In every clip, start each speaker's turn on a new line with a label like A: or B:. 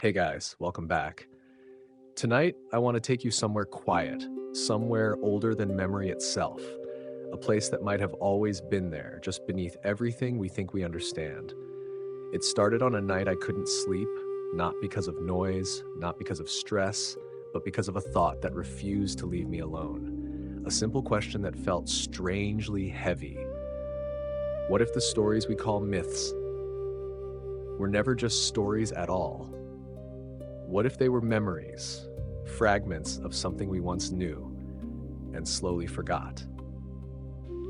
A: Hey guys, welcome back. Tonight, I want to take you somewhere quiet, somewhere older than memory itself, a place that might have always been there, just beneath everything we think we understand. It started on a night I couldn't sleep, not because of noise, not because of stress, but because of a thought that refused to leave me alone. A simple question that felt strangely heavy. What if the stories we call myths were never just stories at all? What if they were memories, fragments of something we once knew and slowly forgot?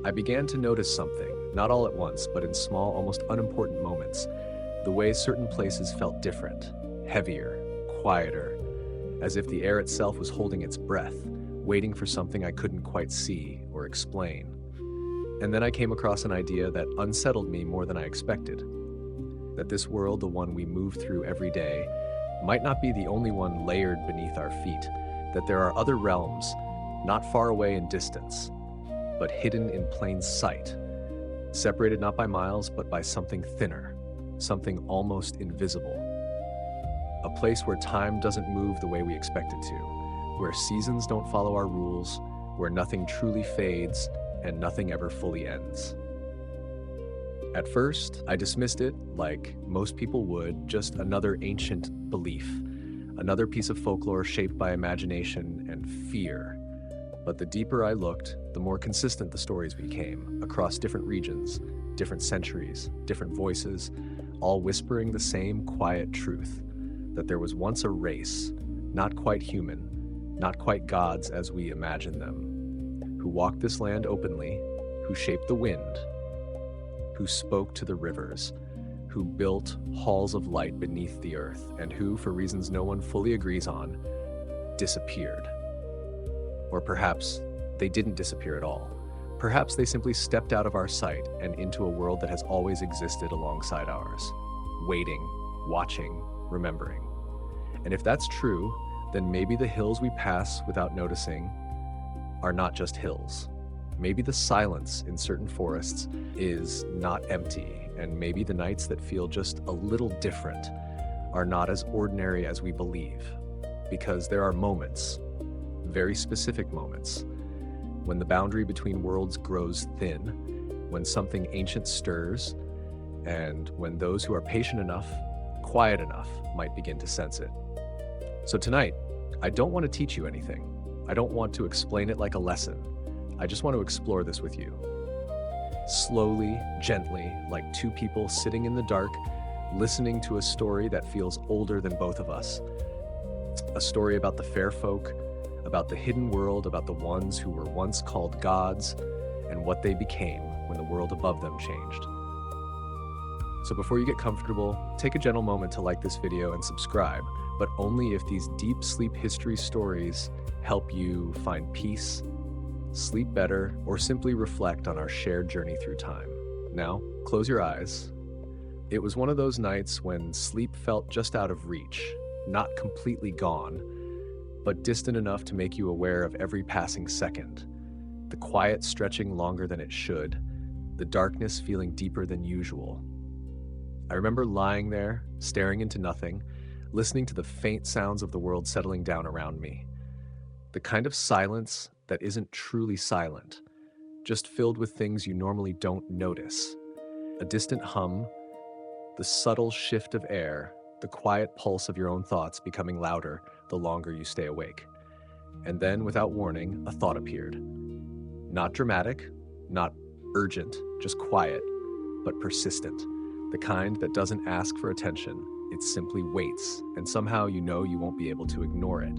A: I began to notice something, not all at once, but in small, almost unimportant moments. The way certain places felt different, heavier, quieter, as if the air itself was holding its breath, waiting for something I couldn't quite see or explain. And then I came across an idea that unsettled me more than I expected. That this world, the one we move through every day, might not be the only one layered beneath our feet, that there are other realms, not far away in distance, but hidden in plain sight, separated not by miles, but by something thinner, something almost invisible. A place where time doesn't move the way we expect it to, where seasons don't follow our rules, where nothing truly fades and nothing ever fully ends. At first, I dismissed it, like most people would, just another ancient belief, another piece of folklore shaped by imagination and fear. But the deeper I looked, the more consistent the stories became, across different regions, different centuries, different voices, all whispering the same quiet truth, that there was once a race, not quite human, not quite gods as we imagine them, who walked this land openly, who shaped the wind, who spoke to the rivers, who built halls of light beneath the earth, and who, for reasons no one fully agrees on, disappeared. Or perhaps they didn't disappear at all. Perhaps they simply stepped out of our sight and into a world that has always existed alongside ours, waiting, watching, remembering. And if that's true, then maybe the hills we pass without noticing are not just hills. Maybe the silence in certain forests is not empty, and maybe the nights that feel just a little different are not as ordinary as we believe, because there are moments, very specific moments, when the boundary between worlds grows thin, when something ancient stirs, and when those who are patient enough, quiet enough, might begin to sense it. So tonight, I don't want to teach you anything. I don't want to explain it like a lesson. I just want to explore this with you. Slowly, gently, like two people sitting in the dark, listening to a story that feels older than both of us. A story about the fair folk, about the hidden world, about the ones who were once called gods, and what they became when the world above them changed. So before you get comfortable, take a gentle moment to like this video and subscribe, but only if these deep sleep history stories help you find peace, sleep better, or simply reflect on our shared journey through time. Now, close your eyes. It was one of those nights when sleep felt just out of reach, not completely gone, but distant enough to make you aware of every passing second. The quiet stretching longer than it should, the darkness feeling deeper than usual. I remember lying there, staring into nothing, listening to the faint sounds of the world settling down around me. The kind of silence that isn't truly silent, just filled with things you normally don't notice. A distant hum, the subtle shift of air, the quiet pulse of your own thoughts becoming louder the longer you stay awake. And then, without warning, a thought appeared. Not dramatic, not urgent, just quiet, but persistent. The kind that doesn't ask for attention, it simply waits, and somehow you know you won't be able to ignore it.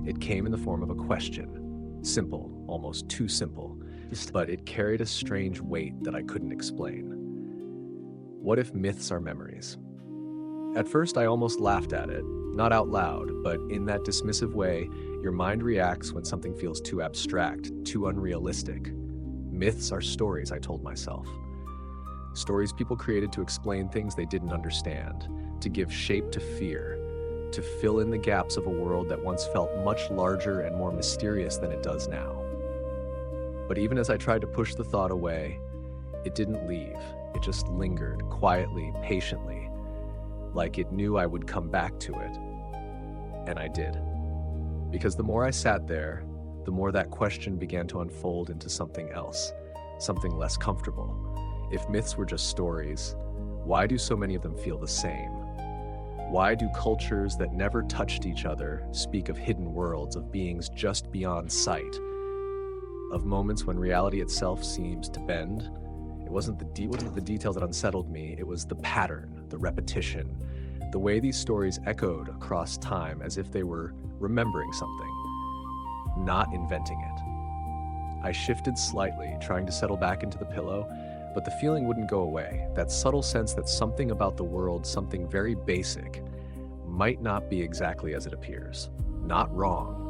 A: It came in the form of a question. Simple, almost too simple, but it carried a strange weight that I couldn't explain. What if myths are memories? At first, I almost laughed at it, not out loud, but in that dismissive way your mind reacts when something feels too abstract, too unrealistic. Myths are stories, I told myself. Stories people created to explain things they didn't understand, to give shape to fear, to fill in the gaps of a world that once felt much larger and more mysterious than it does now. But even as I tried to push the thought away, it didn't leave. It just lingered, quietly, patiently, like it knew I would come back to it, And I did. Because the more I sat there, the more that question began to unfold into something else, something less comfortable. If myths were just stories, why do so many of them feel the same? Why do cultures that never touched each other speak of hidden worlds, of beings just beyond sight, of moments when reality itself seems to bend? It wasn't the details that unsettled me, it was the pattern, the repetition, the way these stories echoed across time as if they were remembering something, not inventing it. I shifted slightly, trying to settle back into the pillow, but the feeling wouldn't go away. That subtle sense that something about the world, something very basic, might not be exactly as it appears. Not wrong,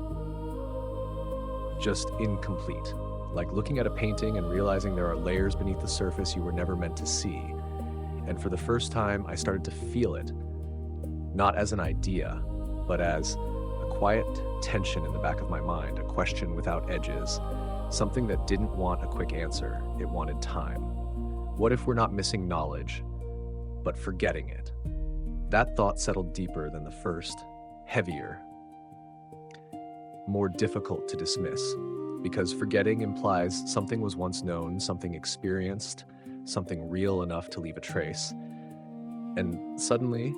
A: just incomplete. Like looking at a painting and realizing there are layers beneath the surface you were never meant to see. And for the first time, I started to feel it, not as an idea, but as a quiet tension in the back of my mind, a question without edges, something that didn't want a quick answer, it wanted time. What if we're not missing knowledge, but forgetting it? That thought settled deeper than the first, heavier, more difficult to dismiss, because forgetting implies something was once known, something experienced, something real enough to leave a trace. And suddenly,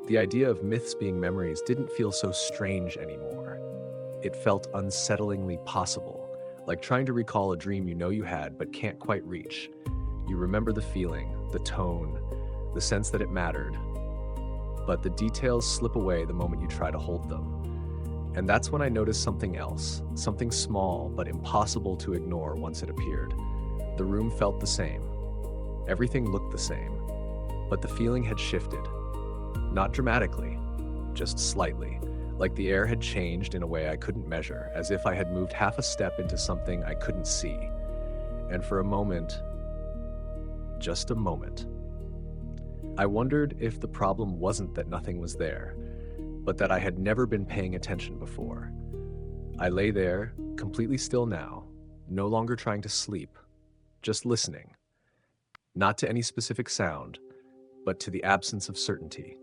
A: the idea of myths being memories didn't feel so strange anymore. It felt unsettlingly possible, like trying to recall a dream you know you had but can't quite reach. You remember the feeling, the tone, the sense that it mattered, but the details slip away the moment you try to hold them. And that's when I noticed something else, something small but impossible to ignore once it appeared. The room felt the same. Everything looked the same, but the feeling had shifted. Not dramatically, just slightly, like the air had changed in a way I couldn't measure, as if I had moved half a step into something I couldn't see. And for a moment, just a moment, I wondered if the problem wasn't that nothing was there, but that I had never been paying attention before. I lay there, completely still now, no longer trying to sleep, just listening. Not to any specific sound, but to the absence of certainty.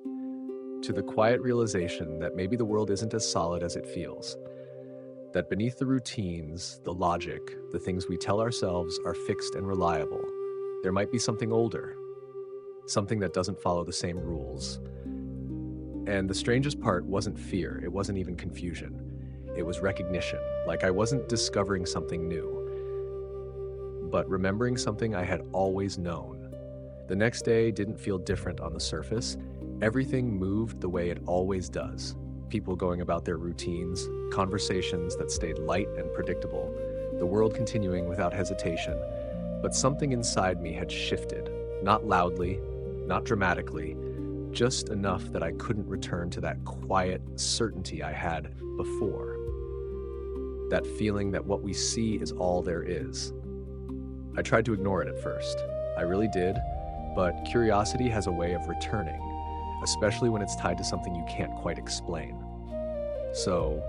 A: To the quiet realization that maybe the world isn't as solid as it feels. That beneath the routines, the logic, the things we tell ourselves are fixed and reliable, there might be something older, something that doesn't follow the same rules. And the strangest part wasn't fear, it wasn't even confusion. It was recognition, like I wasn't discovering something new, but remembering something I had always known. The next day didn't feel different on the surface. Everything moved the way it always does. People going about their routines, conversations that stayed light and predictable, the world continuing without hesitation. But something inside me had shifted, not loudly, not dramatically, just enough that I couldn't return to that quiet certainty I had before. That feeling that what we see is all there is. I tried to ignore it at first. I really did, but curiosity has a way of returning, especially when it's tied to something you can't quite explain. So,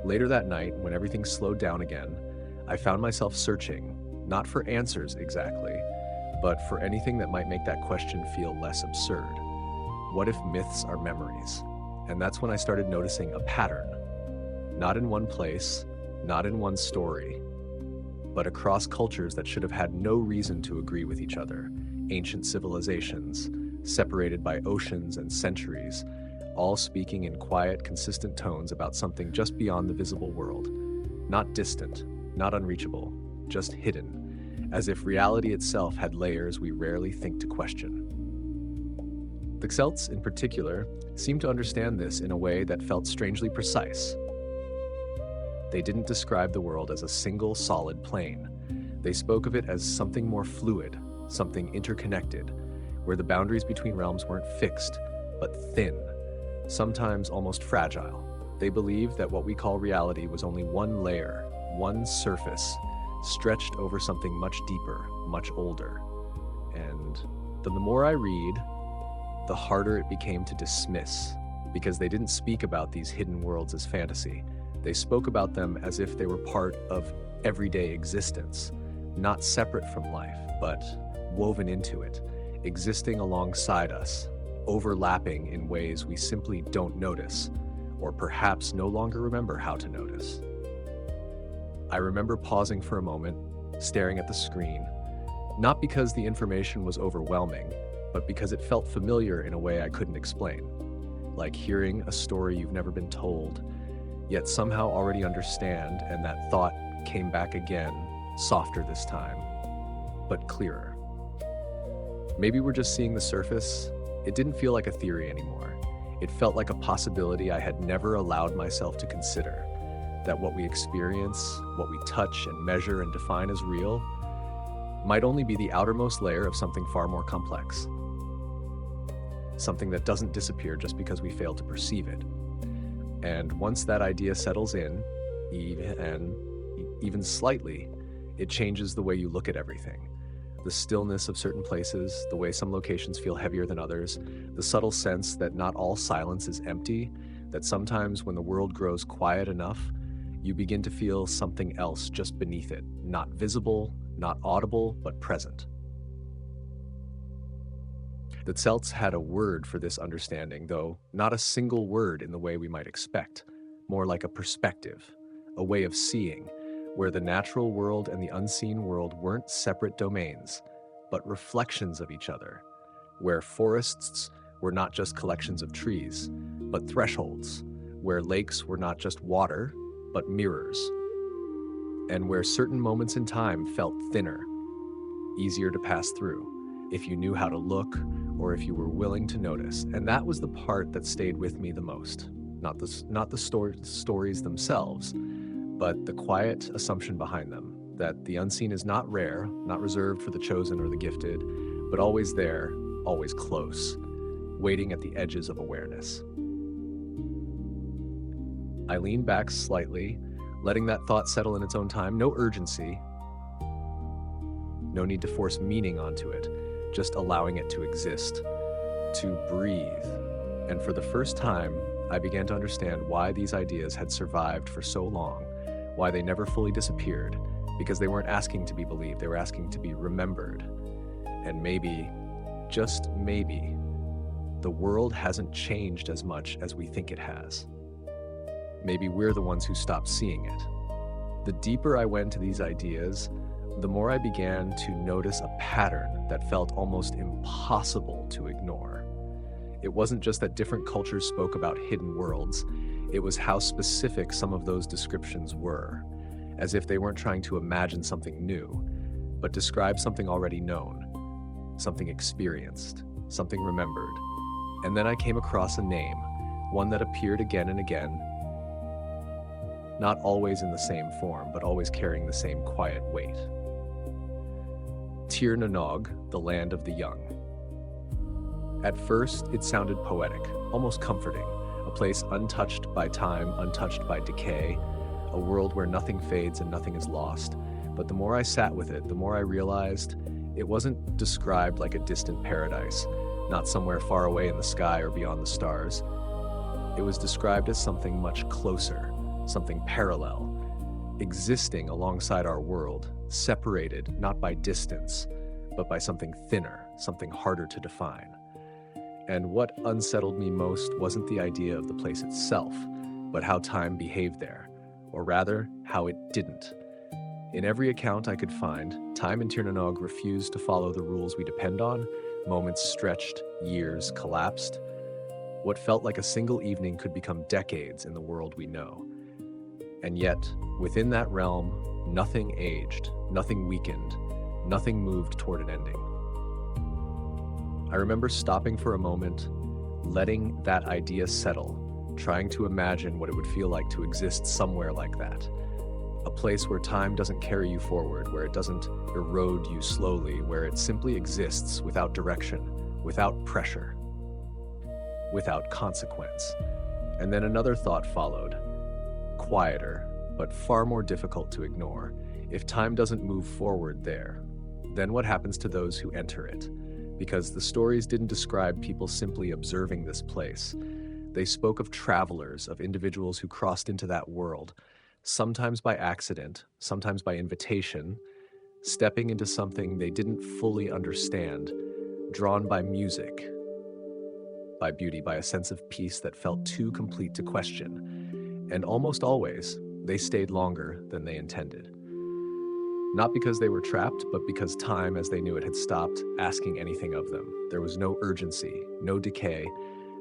A: later that night, when everything slowed down again, I found myself searching, not for answers exactly, but for anything that might make that question feel less absurd. What if myths are memories? And that's when I started noticing a pattern. Not in one place, not in one story, but across cultures that should have had no reason to agree with each other. Ancient civilizations, separated by oceans and centuries, all speaking in quiet, consistent tones about something just beyond the visible world. Not distant, not unreachable, just hidden, as if reality itself had layers we rarely think to question. The Celts, in particular, seemed to understand this in a way that felt strangely precise. They didn't describe the world as a single, solid plane. They spoke of it as something more fluid, something interconnected, where the boundaries between realms weren't fixed, but thin, sometimes almost fragile. They believed that what we call reality was only one layer, one surface, stretched over something much deeper, much older. And the more I read, the harder it became to dismiss, because they didn't speak about these hidden worlds as fantasy. They spoke about them as if they were part of everyday existence, not separate from life, but woven into it, existing alongside us, overlapping in ways we simply don't notice, or perhaps no longer remember how to notice. I remember pausing for a moment, staring at the screen, not because the information was overwhelming, but because it felt familiar in a way I couldn't explain, like hearing a story you've never been told, yet somehow already understand, and that thought came back again, softer this time, but clearer. Maybe we're just seeing the surface. It didn't feel like a theory anymore. It felt like a possibility I had never allowed myself to consider, that what we experience, what we touch and measure and define as real, might only be the outermost layer of something far more complex. Something that doesn't disappear just because we fail to perceive it. And once that idea settles in, even slightly, it changes the way you look at everything. The stillness of certain places, the way some locations feel heavier than others, the subtle sense that not all silence is empty, that sometimes when the world grows quiet enough, you begin to feel something else just beneath it, not visible, not audible, but present. The Celts had a word for this understanding, though not a single word in the way we might expect, more like a perspective, a way of seeing, where the natural world and the unseen world weren't separate domains, but reflections of each other, where forests were not just collections of trees, but thresholds, where lakes were not just water, but mirrors, and where certain moments in time felt thinner, easier to pass through, if you knew how to look or if you were willing to notice. And that was the part that stayed with me the most. Not the stories themselves, but the quiet assumption behind them, that the unseen is not rare, not reserved for the chosen or the gifted, but always there, always close, waiting at the edges of awareness. I leaned back slightly, letting that thought settle in its own time. No urgency, no need to force meaning onto it, just allowing it to exist, to breathe. And for the first time, I began to understand why these ideas had survived for so long, why they never fully disappeared, because they weren't asking to be believed, they were asking to be remembered. And maybe, just maybe, the world hasn't changed as much as we think it has. Maybe we're the ones who stopped seeing it. The deeper I went to these ideas, the more I began to notice a pattern that felt almost impossible to ignore. It wasn't just that different cultures spoke about hidden worlds, it was how specific some of those descriptions were, as if they weren't trying to imagine something new, but describe something already known, something experienced, something remembered. And then I came across a name, one that appeared again and again, not always in the same form, but always carrying the same quiet weight. Tir na Nog, the land of the young. At first, it sounded poetic, almost comforting, a place untouched by time, untouched by decay, a world where nothing fades and nothing is lost. But the more I sat with it, the more I realized it wasn't described like a distant paradise, not somewhere far away in the sky or beyond the stars. It was described as something much closer, something parallel, existing alongside our world, separated not by distance, but by something thinner, something harder to define. And what unsettled me most wasn't the idea of the place itself, but how time behaved there, or rather, how it didn't. In every account I could find, time in Tir na Nog refused to follow the rules we depend on. Moments stretched, years collapsed. What felt like a single evening could become decades in the world we know. And yet, within that realm, nothing aged, nothing weakened, nothing moved toward an ending. I remember stopping for a moment, letting that idea settle, trying to imagine what it would feel like to exist somewhere like that. A place where time doesn't carry you forward, where it doesn't erode you slowly, where it simply exists without direction, without pressure, without consequence. And then another thought followed, quieter, but far more difficult to ignore. If time doesn't move forward there, then what happens to those who enter it? Because the stories didn't describe people simply observing this place. They spoke of travelers, of individuals who crossed into that world, sometimes by accident, sometimes by invitation, stepping into something they didn't fully understand, drawn by music, by beauty, by a sense of peace that felt too complete to question. And almost always, they stayed longer than they intended. Not because they were trapped, but because time, as they knew it, had stopped asking anything of them. There was no urgency, no decay,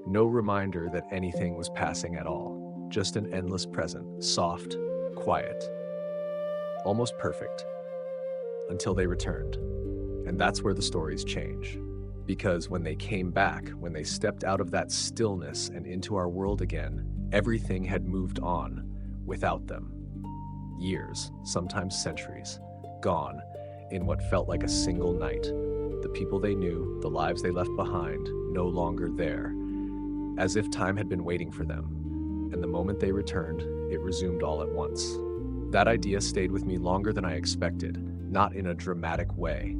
A: no reminder that anything was passing at all. Just an endless present, soft, quiet, almost perfect, until they returned. And that's where the stories change. Because when they came back, when they stepped out of that stillness and into our world again, everything had moved on without them. Years, sometimes centuries, gone in what felt like a single night. The people they knew, the lives they left behind, no longer there, as if time had been waiting for them. And the moment they returned, it resumed all at once. That idea stayed with me longer than I expected, not in a dramatic way,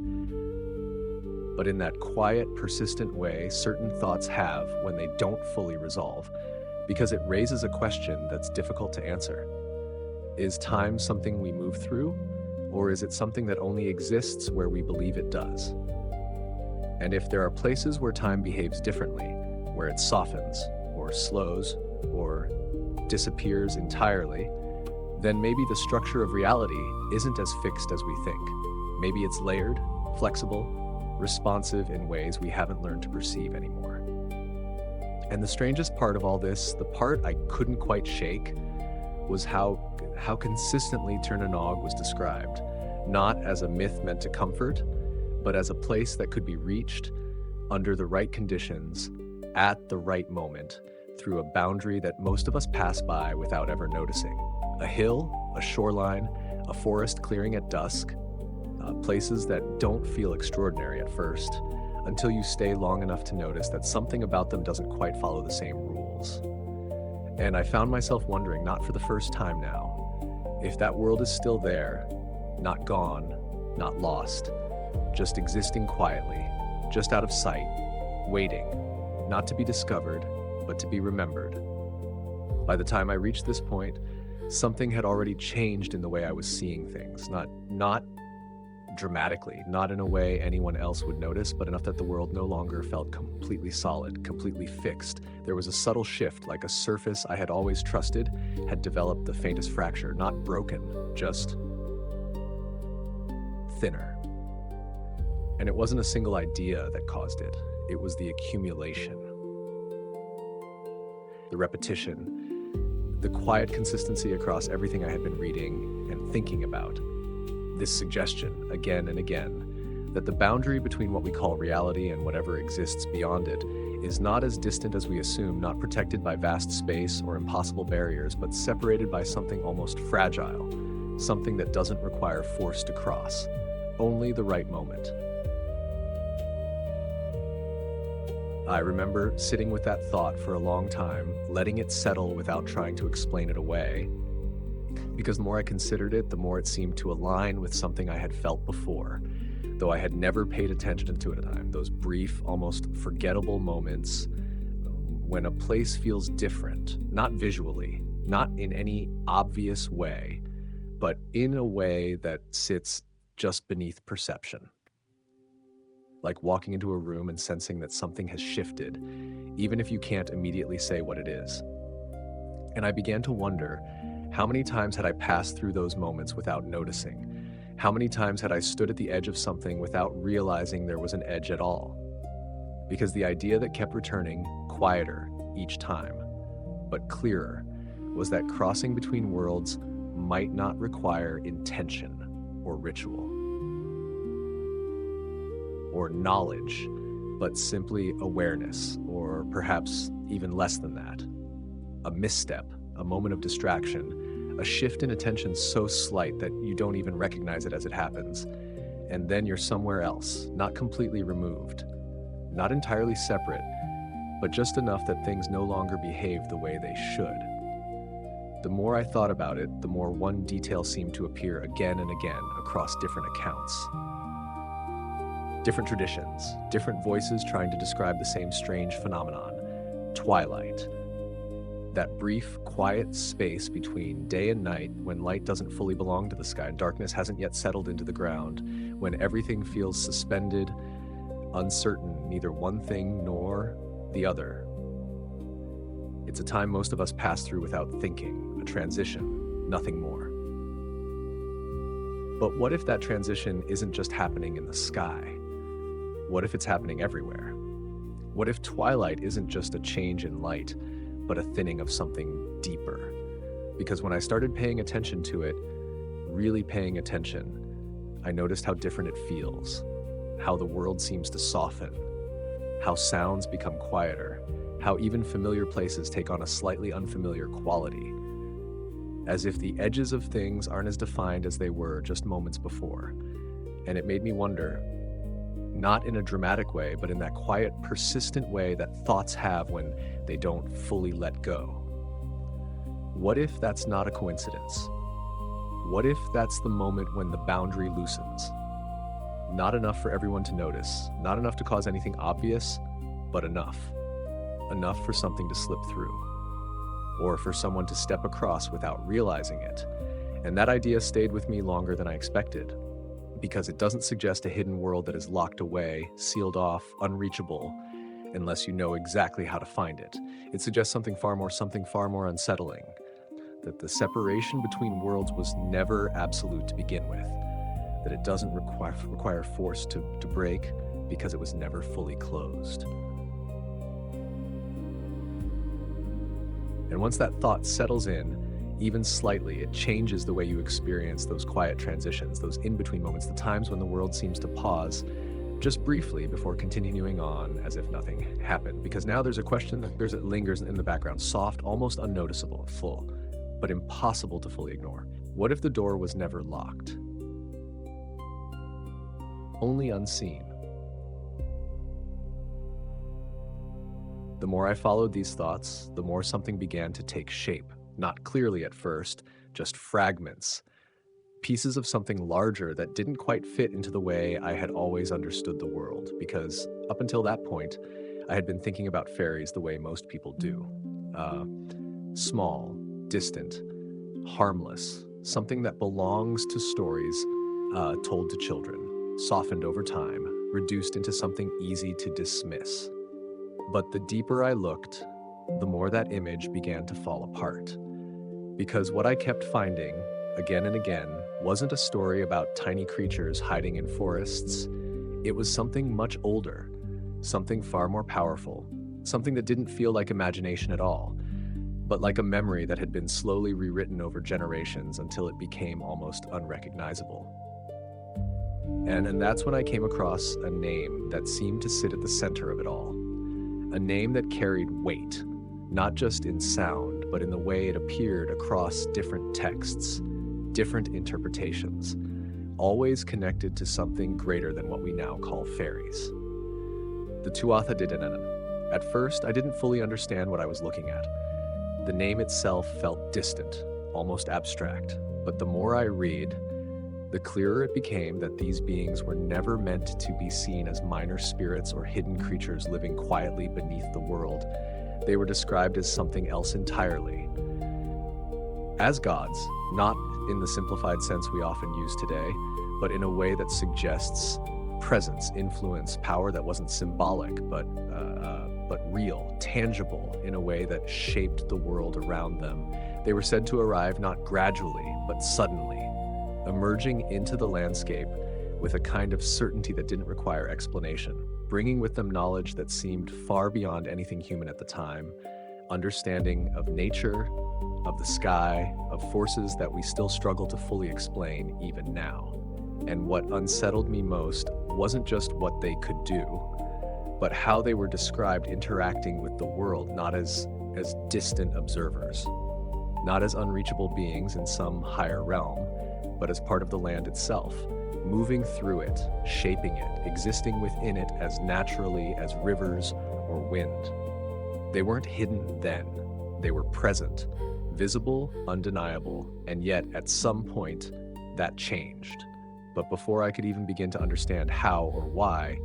A: but in that quiet, persistent way certain thoughts have when they don't fully resolve, because it raises a question that's difficult to answer. Is time something we move through, or is it something that only exists where we believe it does? And if there are places where time behaves differently, where it softens, or slows, or disappears entirely, then maybe the structure of reality isn't as fixed as we think. Maybe it's layered, flexible, responsive in ways we haven't learned to perceive anymore. And the strangest part of all this, the part I couldn't quite shake, was how consistently Tirnanog was described, not as a myth meant to comfort, but as a place that could be reached under the right conditions, at the right moment, through a boundary that most of us pass by without ever noticing. A hill, a shoreline, a forest clearing at dusk, places that don't feel extraordinary at first, until you stay long enough to notice that something about them doesn't quite follow the same rules. And I found myself wondering, not for the first time now, if that world is still there, not gone, not lost, just existing quietly, just out of sight, waiting, not to be discovered, but to be remembered. By the time I reached this point, something had already changed in the way I was seeing things, not dramatically, not in a way anyone else would notice, but enough that the world no longer felt completely solid, completely fixed. There was a subtle shift, like a surface I had always trusted had developed the faintest fracture, not broken, just thinner. And it wasn't a single idea that caused it. It was the accumulation, the repetition, the quiet consistency across everything I had been reading and thinking about. This suggestion, again and again, that the boundary between what we call reality and whatever exists beyond it is not as distant as we assume, not protected by vast space or impossible barriers, but separated by something almost fragile, something that doesn't require force to cross, only the right moment. I remember sitting with that thought for a long time, letting it settle without trying to explain it away, because the more I considered it, the more it seemed to align with something I had felt before, though I had never paid attention to it at the time. Those brief, almost forgettable moments when a place feels different, not visually, not in any obvious way, but in a way that sits just beneath perception. Like walking into a room and sensing that something has shifted, even if you can't immediately say what it is. And I began to wonder, how many times had I passed through those moments without noticing? How many times had I stood at the edge of something without realizing there was an edge at all? Because the idea that kept returning, quieter each time, but clearer, was that crossing between worlds might not require intention or ritual or knowledge, but simply awareness, or perhaps even less than that. A misstep, a moment of distraction, a shift in attention so slight that you don't even recognize it as it happens. And then you're somewhere else, not completely removed, not entirely separate, but just enough that things no longer behave the way they should. The more I thought about it, the more one detail seemed to appear again and again across different accounts. Different traditions, different voices trying to describe the same strange phenomenon. Twilight. That brief, quiet space between day and night when light doesn't fully belong to the sky and darkness hasn't yet settled into the ground, when everything feels suspended, uncertain, neither one thing nor the other, It's a time most of us pass through without thinking, a transition, nothing more. But what if that transition isn't just happening in the sky? What if it's happening everywhere? What if twilight isn't just a change in light, but a thinning of something deeper? Because when I started paying attention to it, really paying attention, I noticed how different it feels, how the world seems to soften, how sounds become quieter, how even familiar places take on a slightly unfamiliar quality, as if the edges of things aren't as defined as they were just moments before. And it made me wonder, not in a dramatic way, but in that quiet, persistent way that thoughts have when they don't fully let go. What if that's not a coincidence? What if that's the moment when the boundary loosens? Not enough for everyone to notice, not enough to cause anything obvious, but enough. Enough for something to slip through, or for someone to step across without realizing it. And that idea stayed with me longer than I expected, because it doesn't suggest a hidden world that is locked away, sealed off, unreachable, unless you know exactly how to find it. It suggests something far more unsettling, that the separation between worlds was never absolute to begin with, that it doesn't require force to break because it was never fully closed. And once that thought settles in, even slightly, it changes the way you experience those quiet transitions, those in-between moments, the times when the world seems to pause just briefly before continuing on as if nothing happened. Because now there's a question that lingers in the background, soft, almost unnoticeable, full, but impossible to fully ignore. What if the door was never locked? Only unseen. The more I followed these thoughts, the more something began to take shape. Not clearly at first, just fragments. Pieces of something larger that didn't quite fit into the way I had always understood the world, because up until that point, I had been thinking about fairies the way most people do. Small, distant, harmless, something that belongs to stories told to children, softened over time, reduced into something easy to dismiss. But the deeper I looked, the more that image began to fall apart. Because what I kept finding, again and again, wasn't a story about tiny creatures hiding in forests. It was something much older, something far more powerful, something that didn't feel like imagination at all, but like a memory that had been slowly rewritten over generations until it became almost unrecognizable. And that's when I came across a name that seemed to sit at the center of it all. A name that carried weight, not just in sound, but in the way it appeared across different texts, different interpretations, always connected to something greater than what we now call fairies. The Tuatha De Danann. At first, I didn't fully understand what I was looking at. The name itself felt distant, almost abstract, but the more I read, the clearer it became that these beings were never meant to be seen as minor spirits or hidden creatures living quietly beneath the world. They were described as something else entirely. As gods, not in the simplified sense we often use today, but in a way that suggests presence, influence, power that wasn't symbolic, but real, tangible, in a way that shaped the world around them. They were said to arrive not gradually, but suddenly, emerging into the landscape with a kind of certainty that didn't require explanation, bringing with them knowledge that seemed far beyond anything human at the time, understanding of nature, of the sky, of forces that we still struggle to fully explain even now. And what unsettled me most wasn't just what they could do, but how they were described interacting with the world, not as distant observers, not as unreachable beings in some higher realm, but as part of the land itself, moving through it, shaping it, existing within it as naturally as rivers or wind. They weren't hidden then. They were present, visible, undeniable, and yet at some point that changed. But before I could even begin to understand how or why,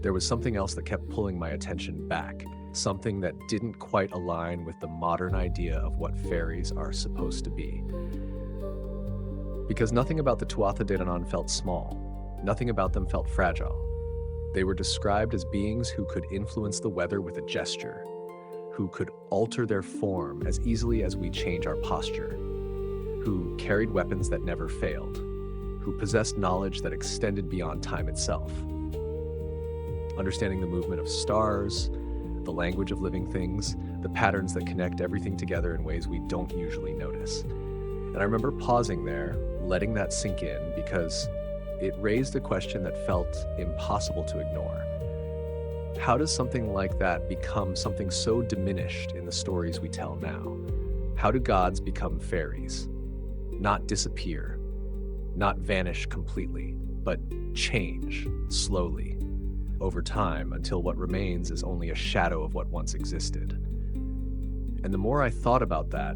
A: there was something else that kept pulling my attention back, something that didn't quite align with the modern idea of what fairies are supposed to be. Because nothing about the Tuatha De Danann felt small. Nothing about them felt fragile. They were described as beings who could influence the weather with a gesture, who could alter their form as easily as we change our posture, who carried weapons that never failed, who possessed knowledge that extended beyond time itself. Understanding the movement of stars, the language of living things, the patterns that connect everything together in ways we don't usually notice. And I remember pausing there, letting that sink in, because it raised a question that felt impossible to ignore. How does something like that become something so diminished in the stories we tell now? How do gods become fairies? Not disappear, not vanish completely, but change slowly over time until what remains is only a shadow of what once existed. And the more I thought about that,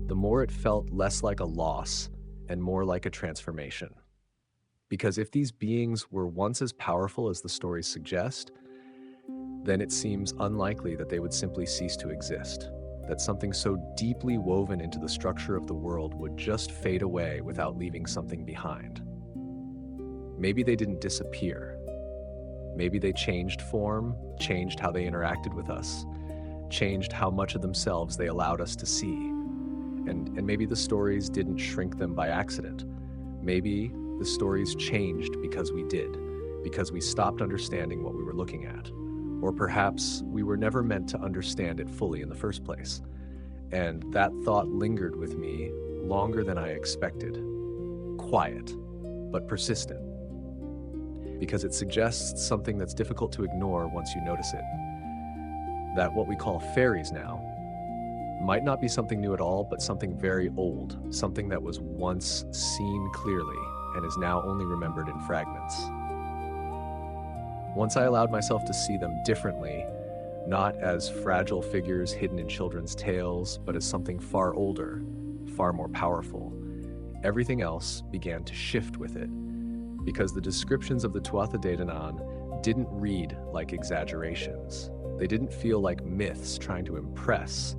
A: the more it felt less like a loss and more like a transformation. Because if these beings were once as powerful as the stories suggest, then it seems unlikely that they would simply cease to exist, that something so deeply woven into the structure of the world would just fade away without leaving something behind. Maybe they didn't disappear. Maybe they changed form, changed how they interacted with us, changed how much of themselves they allowed us to see. And maybe the stories didn't shrink them by accident. Maybe the stories changed because we did, because we stopped understanding what we were looking at. Or perhaps we were never meant to understand it fully in the first place. And that thought lingered with me longer than I expected. Quiet, but persistent. Because it suggests something that's difficult to ignore once you notice it. That what we call fairies now might not be something new at all, but something very old, something that was once seen clearly and is now only remembered in fragments. Once I allowed myself to see them differently, not as fragile figures hidden in children's tales, but as something far older, far more powerful, everything else began to shift with it, because the descriptions of the Tuatha De Danann didn't read like exaggerations. They didn't feel like myths trying to impress.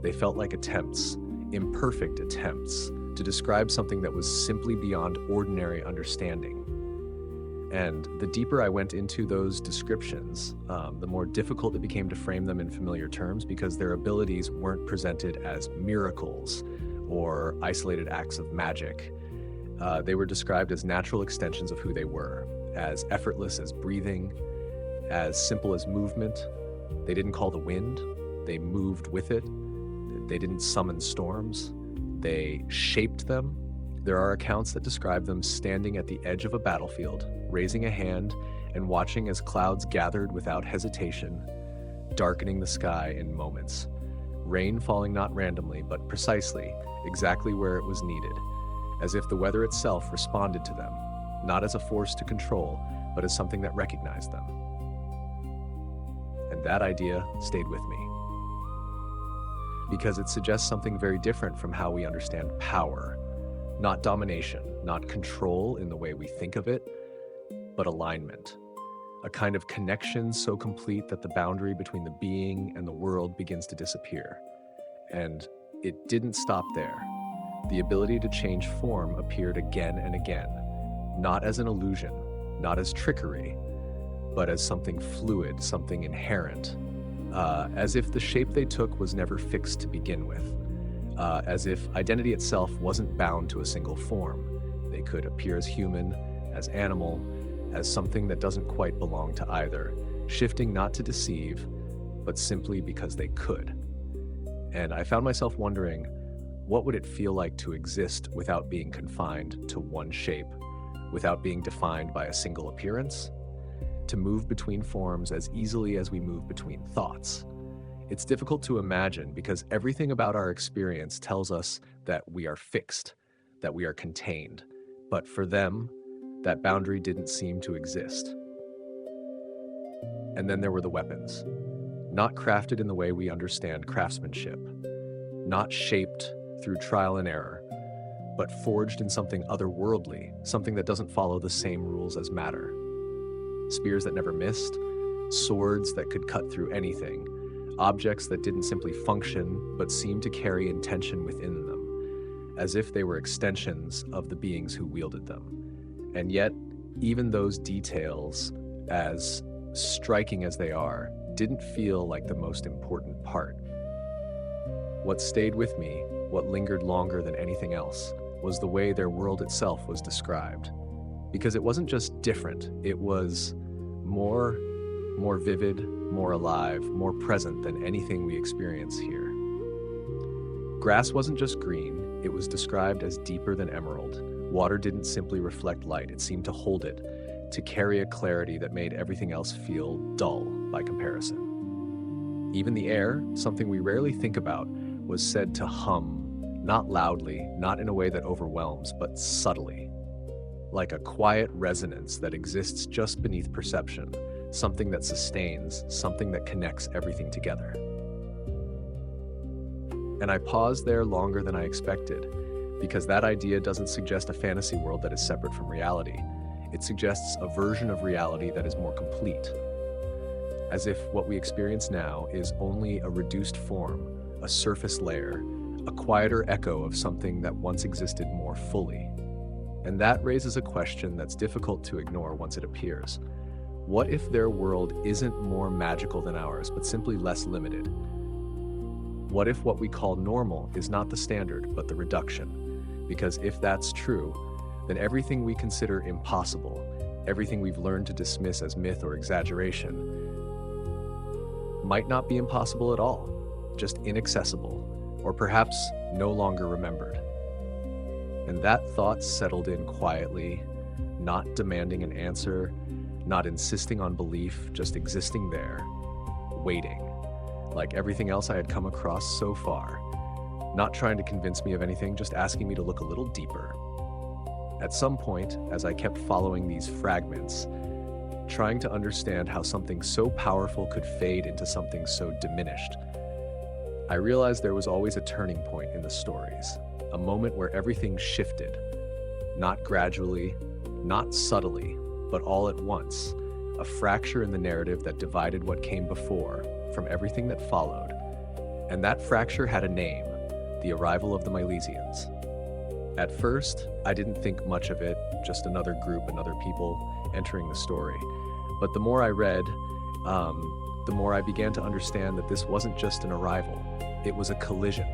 A: They felt like attempts, imperfect attempts, to describe something that was simply beyond ordinary understanding. And the deeper I went into those descriptions, the more difficult it became to frame them in familiar terms, because their abilities weren't presented as miracles or isolated acts of magic. They were described as natural extensions of who they were, as effortless as breathing, as simple as movement. They didn't call the wind, they moved with it. They didn't summon storms, they shaped them. There are accounts that describe them standing at the edge of a battlefield, raising a hand and watching as clouds gathered without hesitation, darkening the sky in moments. Rain falling not randomly, but precisely, exactly where it was needed, as if the weather itself responded to them, not as a force to control, but as something that recognized them. And that idea stayed with me, because it suggests something very different from how we understand power. Not domination, not control in the way we think of it, but alignment. A kind of connection so complete that the boundary between the being and the world begins to disappear. And it didn't stop there. The ability to change form appeared again and again, not as an illusion, not as trickery, but as something fluid, something inherent, as if the shape they took was never fixed to begin with. As if identity itself wasn't bound to a single form. They could appear as human, as animal, as something that doesn't quite belong to either, shifting not to deceive, but simply because they could. And I found myself wondering, what would it feel like to exist without being confined to one shape, without being defined by a single appearance? To move between forms as easily as we move between thoughts. It's difficult to imagine because everything about our experience tells us that we are fixed, that we are contained. But for them, that boundary didn't seem to exist. And then there were the weapons. Not crafted in the way we understand craftsmanship. Not shaped through trial and error, but forged in something otherworldly, something that doesn't follow the same rules as matter. Spears that never missed, swords that could cut through anything, objects that didn't simply function, but seemed to carry intention within them, as if they were extensions of the beings who wielded them. And yet, even those details, as striking as they are, didn't feel like the most important part. What stayed with me, what lingered longer than anything else, was the way their world itself was described. Because it wasn't just different, it was more vivid, more alive, more present than anything we experience here. Grass wasn't just green, it was described as deeper than emerald. Water didn't simply reflect light, it seemed to hold it, to carry a clarity that made everything else feel dull by comparison. Even the air, something we rarely think about, was said to hum, not loudly, not in a way that overwhelms, but subtly. Like a quiet resonance that exists just beneath perception, something that sustains, something that connects everything together. And I paused there longer than I expected, because that idea doesn't suggest a fantasy world that is separate from reality. It suggests a version of reality that is more complete. As if what we experience now is only a reduced form, a surface layer, a quieter echo of something that once existed more fully. And that raises a question that's difficult to ignore once it appears. What if their world isn't more magical than ours, but simply less limited? What if what we call normal is not the standard, but the reduction? Because if that's true, then everything we consider impossible, everything we've learned to dismiss as myth or exaggeration, might not be impossible at all, just inaccessible, or perhaps no longer remembered. And that thought settled in quietly, not demanding an answer, not insisting on belief, just existing there, waiting, like everything else I had come across so far, not trying to convince me of anything, just asking me to look a little deeper. At some point, as I kept following these fragments, trying to understand how something so powerful could fade into something so diminished, I realized there was always a turning point in the stories, a moment where everything shifted, not gradually, not subtly, but all at once, a fracture in the narrative that divided what came before from everything that followed. And that fracture had a name, the arrival of the Milesians. At first, I didn't think much of it, just another group, another people entering the story. But the more I read, the more I began to understand that this wasn't just an arrival, it was a collision,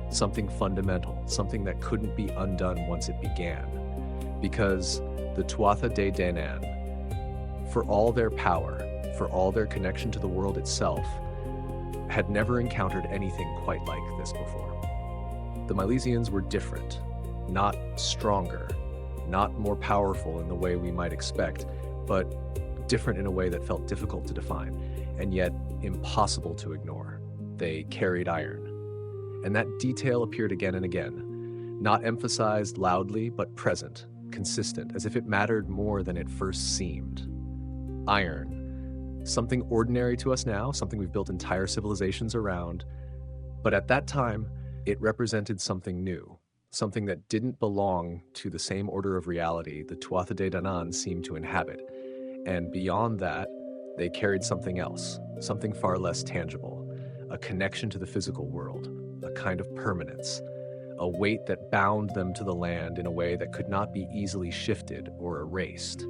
A: something fundamental, something that couldn't be undone once it began. Because the Tuatha De Danann, for all their power, for all their connection to the world itself, had never encountered anything quite like this before. The Milesians were different, not stronger, not more powerful in the way we might expect, but different in a way that felt difficult to define, and yet impossible to ignore. They carried iron. And that detail appeared again and again, not emphasized loudly, but present, consistent, as if it mattered more than it first seemed. Iron, something ordinary to us now, something we've built entire civilizations around, but at that time, it represented something new, something that didn't belong to the same order of reality the Tuatha De Danann seemed to inhabit. And beyond that, they carried something else, something far less tangible, a connection to the physical world, a kind of permanence, a weight that bound them to the land in a way that could not be easily shifted or erased.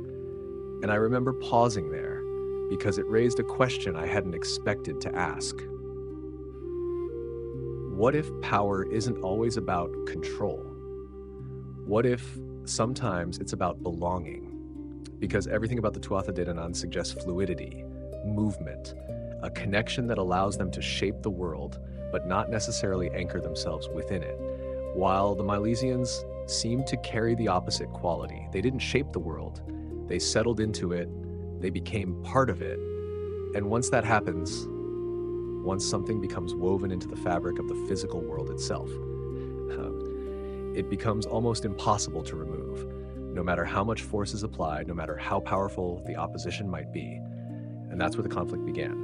A: And I remember pausing there because it raised a question I hadn't expected to ask. What if power isn't always about control? What if sometimes it's about belonging? Because everything about the Tuatha De Danann suggests fluidity, movement, a connection that allows them to shape the world, but not necessarily anchor themselves within it. While the Milesians seemed to carry the opposite quality. They didn't shape the world, they settled into it, they became part of it. And once that happens, once something becomes woven into the fabric of the physical world itself, it becomes almost impossible to remove, no matter how much force is applied, no matter how powerful the opposition might be. And that's where the conflict began.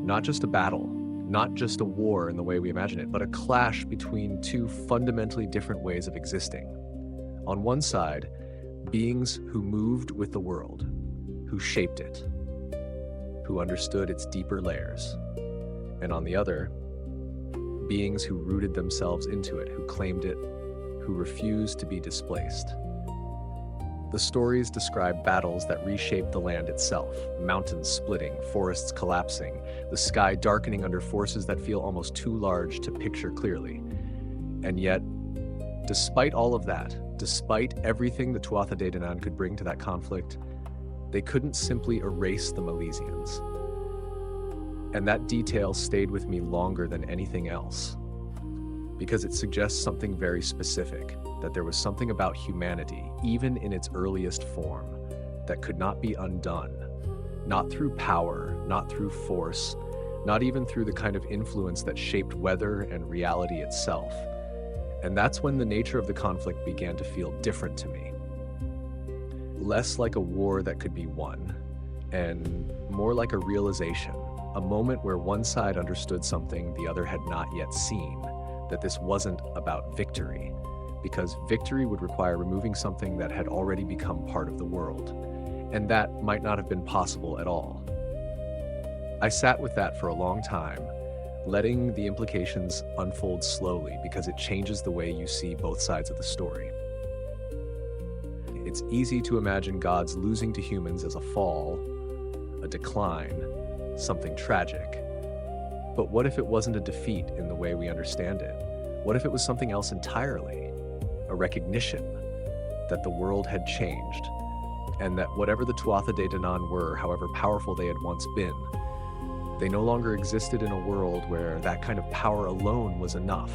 A: Not just a battle, not just a war in the way we imagine it, but a clash between two fundamentally different ways of existing. On one side, beings who moved with the world, who shaped it, who understood its deeper layers. And on the other, beings who rooted themselves into it, who claimed it, who refused to be displaced. The stories describe battles that reshaped the land itself, mountains splitting, forests collapsing, the sky darkening under forces that feel almost too large to picture clearly. And yet, despite all of that, despite everything the Tuatha De Danann could bring to that conflict, they couldn't simply erase the Milesians. And that detail stayed with me longer than anything else, because it suggests something very specific, that there was something about humanity, even in its earliest form, that could not be undone, not through power, not through force, not even through the kind of influence that shaped weather and reality itself. And that's when the nature of the conflict began to feel different to me. Less like a war that could be won, and more like a realization, a moment where one side understood something the other had not yet seen, that this wasn't about victory, because victory would require removing something that had already become part of the world, and that might not have been possible at all. I sat with that for a long time, letting the implications unfold slowly because it changes the way you see both sides of the story. It's easy to imagine gods losing to humans as a fall, a decline, something tragic. But what if it wasn't a defeat in the way we understand it? What if it was something else entirely? A recognition that the world had changed, and that whatever the Tuatha De Danann were, however powerful they had once been, they no longer existed in a world where that kind of power alone was enough.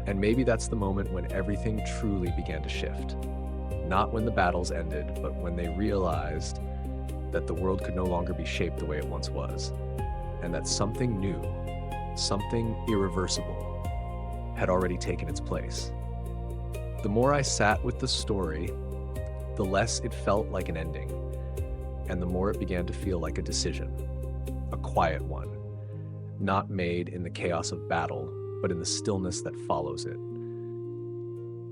A: And maybe that's the moment when everything truly began to shift. Not when the battles ended, but when they realized that the world could no longer be shaped the way it once was, and that something new, something irreversible, had already taken its place. The more I sat with the story, the less it felt like an ending, and the more it began to feel like a decision, a quiet one, not made in the chaos of battle, but in the stillness that follows it.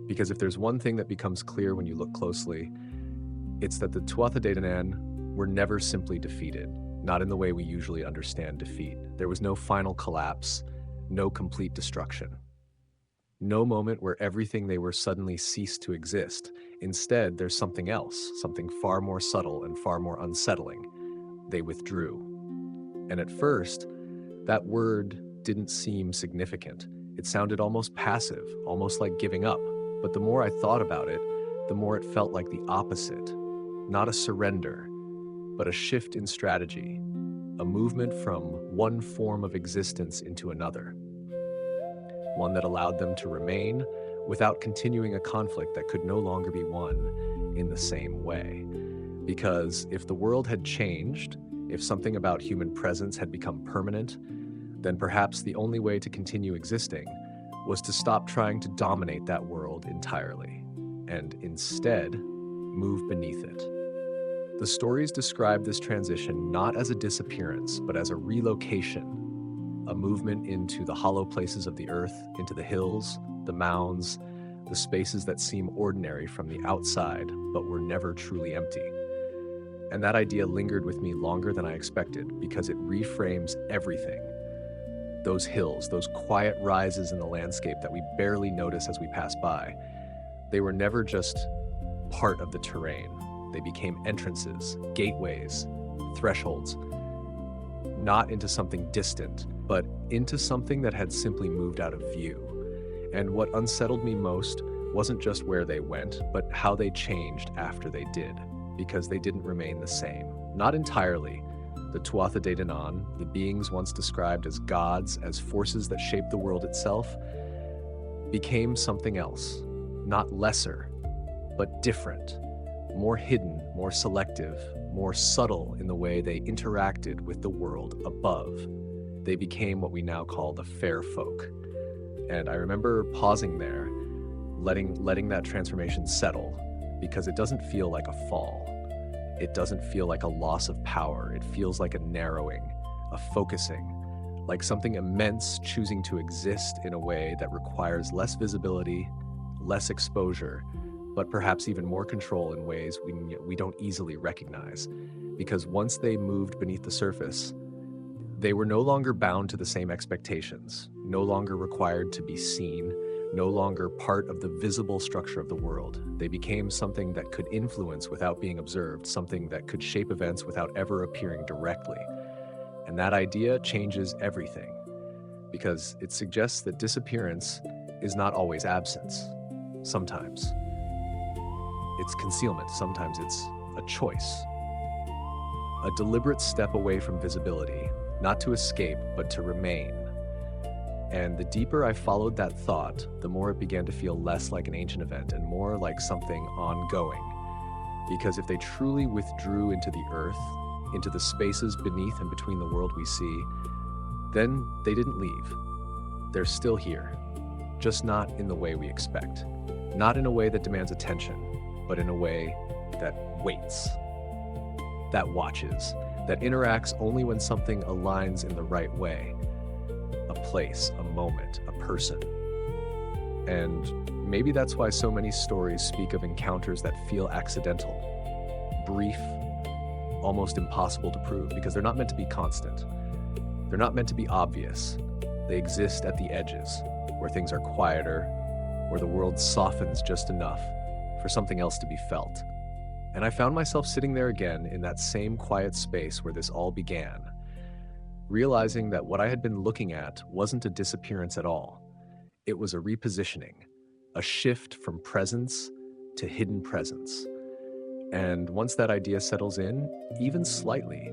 A: Because if there's one thing that becomes clear when you look closely, it's that the Tuatha De Danann were never simply defeated, not in the way we usually understand defeat. There was no final collapse, no complete destruction. No moment where everything they were suddenly ceased to exist. Instead, there's something else, something far more subtle and far more unsettling. They withdrew. And at first, that word didn't seem significant. It sounded almost passive, almost like giving up. But the more I thought about it, the more it felt like the opposite. Not a surrender, but a shift in strategy, a movement from one form of existence into another. One that allowed them to remain without continuing a conflict that could no longer be won in the same way. Because if the world had changed, if something about human presence had become permanent, then perhaps the only way to continue existing was to stop trying to dominate that world entirely, and instead move beneath it. The stories describe this transition not as a disappearance, but as a relocation, a movement into the hollow places of the earth, into the hills, the mounds, the spaces that seem ordinary from the outside, but were never truly empty. And that idea lingered with me longer than I expected because it reframes everything. Those hills, those quiet rises in the landscape that we barely notice as we pass by, they were never just part of the terrain. They became entrances, gateways, thresholds, not into something distant, but into something that had simply moved out of view. And what unsettled me most wasn't just where they went, but how they changed after they did, because they didn't remain the same. Not entirely. The Tuatha De Danann, the beings once described as gods, as forces that shaped the world itself, became something else. Not lesser, but different. More hidden, more selective, more subtle in the way they interacted with the world above. They became what we now call the fair folk. And I remember pausing there, letting that transformation settle, because it doesn't feel like a fall. It doesn't feel like a loss of power. It feels like a narrowing, a focusing, like something immense choosing to exist in a way that requires less visibility, less exposure, but perhaps even more control in ways we don't easily recognize. Because once they moved beneath the surface, they were no longer bound to the same expectations, no longer required to be seen, no longer part of the visible structure of the world. They became something that could influence without being observed, something that could shape events without ever appearing directly. And that idea changes everything, because it suggests that disappearance is not always absence. Sometimes it's concealment, sometimes it's a choice. A deliberate step away from visibility, not to escape, but to remain. And the deeper I followed that thought, the more it began to feel less like an ancient event and more like something ongoing. Because if they truly withdrew into the earth, into the spaces beneath and between the world we see, then they didn't leave. They're still here, just not in the way we expect. Not in a way that demands attention, but in a way that waits, that watches, that interacts only when something aligns in the right way. A place, a moment, a person. And maybe that's why so many stories speak of encounters that feel accidental, brief, almost impossible to prove, because they're not meant to be constant. They're not meant to be obvious. They exist at the edges, where things are quieter, where the world softens just enough for something else to be felt. And I found myself sitting there again in that same quiet space where this all began, realizing that what I had been looking at wasn't a disappearance at all. It was a repositioning, a shift from presence to hidden presence. And once that idea settles in, even slightly,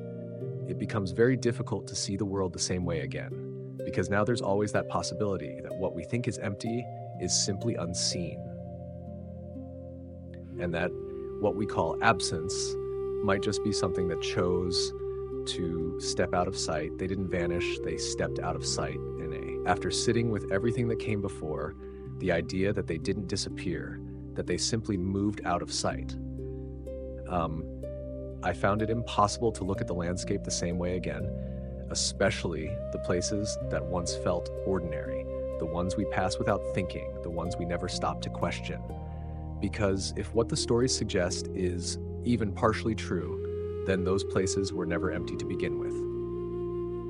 A: it becomes very difficult to see the world the same way again, because now there's always that possibility that what we think is empty is simply unseen. And that what we call absence might just be something that chose to step out of sight. They didn't vanish, they stepped out of sight after sitting with everything that came before, the idea that they didn't disappear, that they simply moved out of sight. I found it impossible to look at the landscape the same way again, especially the places that once felt ordinary, the ones we pass without thinking, the ones we never stop to question. Because if what the stories suggest is even partially true, then those places were never empty to begin with.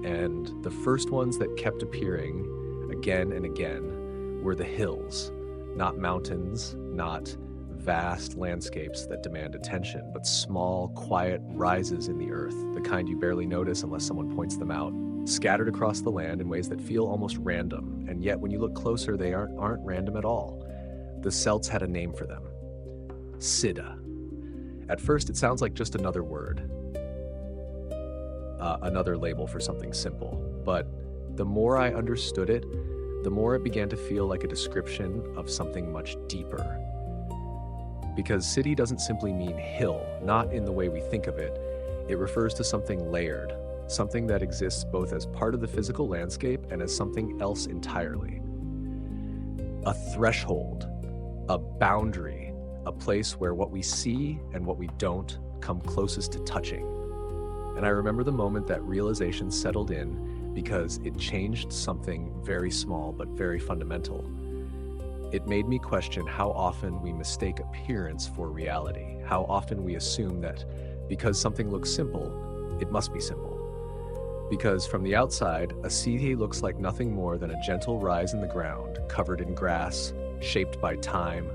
A: And the first ones that kept appearing again and again were the hills, not mountains, not vast landscapes that demand attention, but small, quiet rises in the earth, the kind you barely notice unless someone points them out, scattered across the land in ways that feel almost random, and yet when you look closer, they aren't random at all. The Celts had a name for them: Sida. At first, it sounds like just another word, another label for something simple, but the more I understood it, the more it began to feel like a description of something much deeper. Because city doesn't simply mean hill, not in the way we think of it. It refers to something layered, something that exists both as part of the physical landscape and as something else entirely. A threshold, a boundary, a place where what we see and what we don't come closest to touching. And I remember the moment that realization settled in, because it changed something very small but very fundamental. It made me question how often we mistake appearance for reality, how often we assume that because something looks simple, it must be simple. Because from the outside, a Seelie looks like nothing more than a gentle rise in the ground, covered in grass, shaped by time,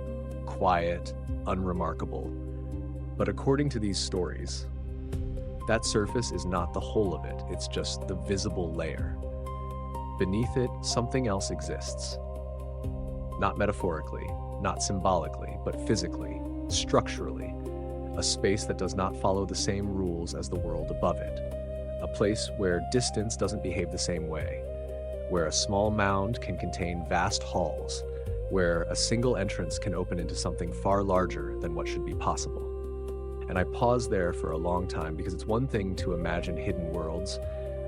A: quiet, unremarkable. But according to these stories, that surface is not the whole of it, it's just the visible layer. Beneath it, something else exists. Not metaphorically, not symbolically, but physically, structurally. A space that does not follow the same rules as the world above it. A place where distance doesn't behave the same way. Where a small mound can contain vast halls. Where a single entrance can open into something far larger than what should be possible. And I paused there for a long time, because it's one thing to imagine hidden worlds,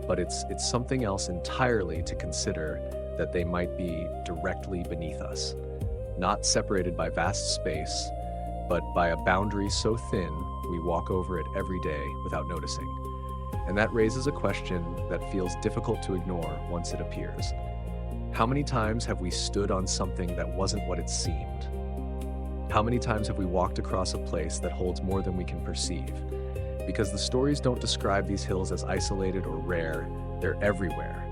A: but it's something else entirely to consider that they might be directly beneath us, not separated by vast space, but by a boundary so thin we walk over it every day without noticing. And that raises a question that feels difficult to ignore once it appears. How many times have we stood on something that wasn't what it seemed? How many times have we walked across a place that holds more than we can perceive? Because the stories don't describe these hills as isolated or rare, they're everywhere,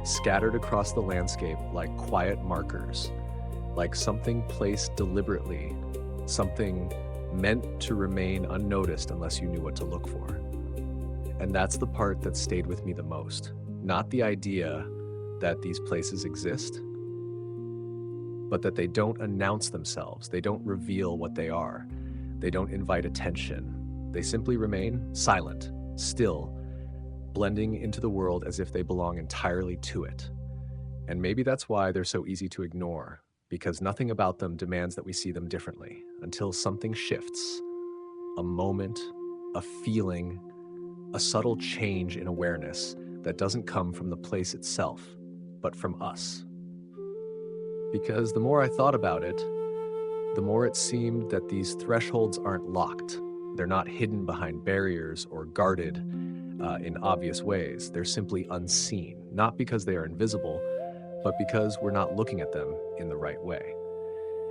A: scattered across the landscape like quiet markers. like something placed deliberately, something meant to remain unnoticed unless you knew what to look for. And that's the part that stayed with me the most. Not the idea that these places exist, but that they don't announce themselves. They don't reveal what they are. They don't invite attention. They simply remain silent, still, blending into the world as if they belong entirely to it. And maybe that's why they're so easy to ignore, because nothing about them demands that we see them differently until something shifts. A moment, a feeling, a subtle change in awareness that doesn't come from the place itself, but from us. Because the more I thought about it, the more it seemed that these thresholds aren't locked. They're not hidden behind barriers or guarded in obvious ways. They're simply unseen, not because they are invisible, but because we're not looking at them in the right way.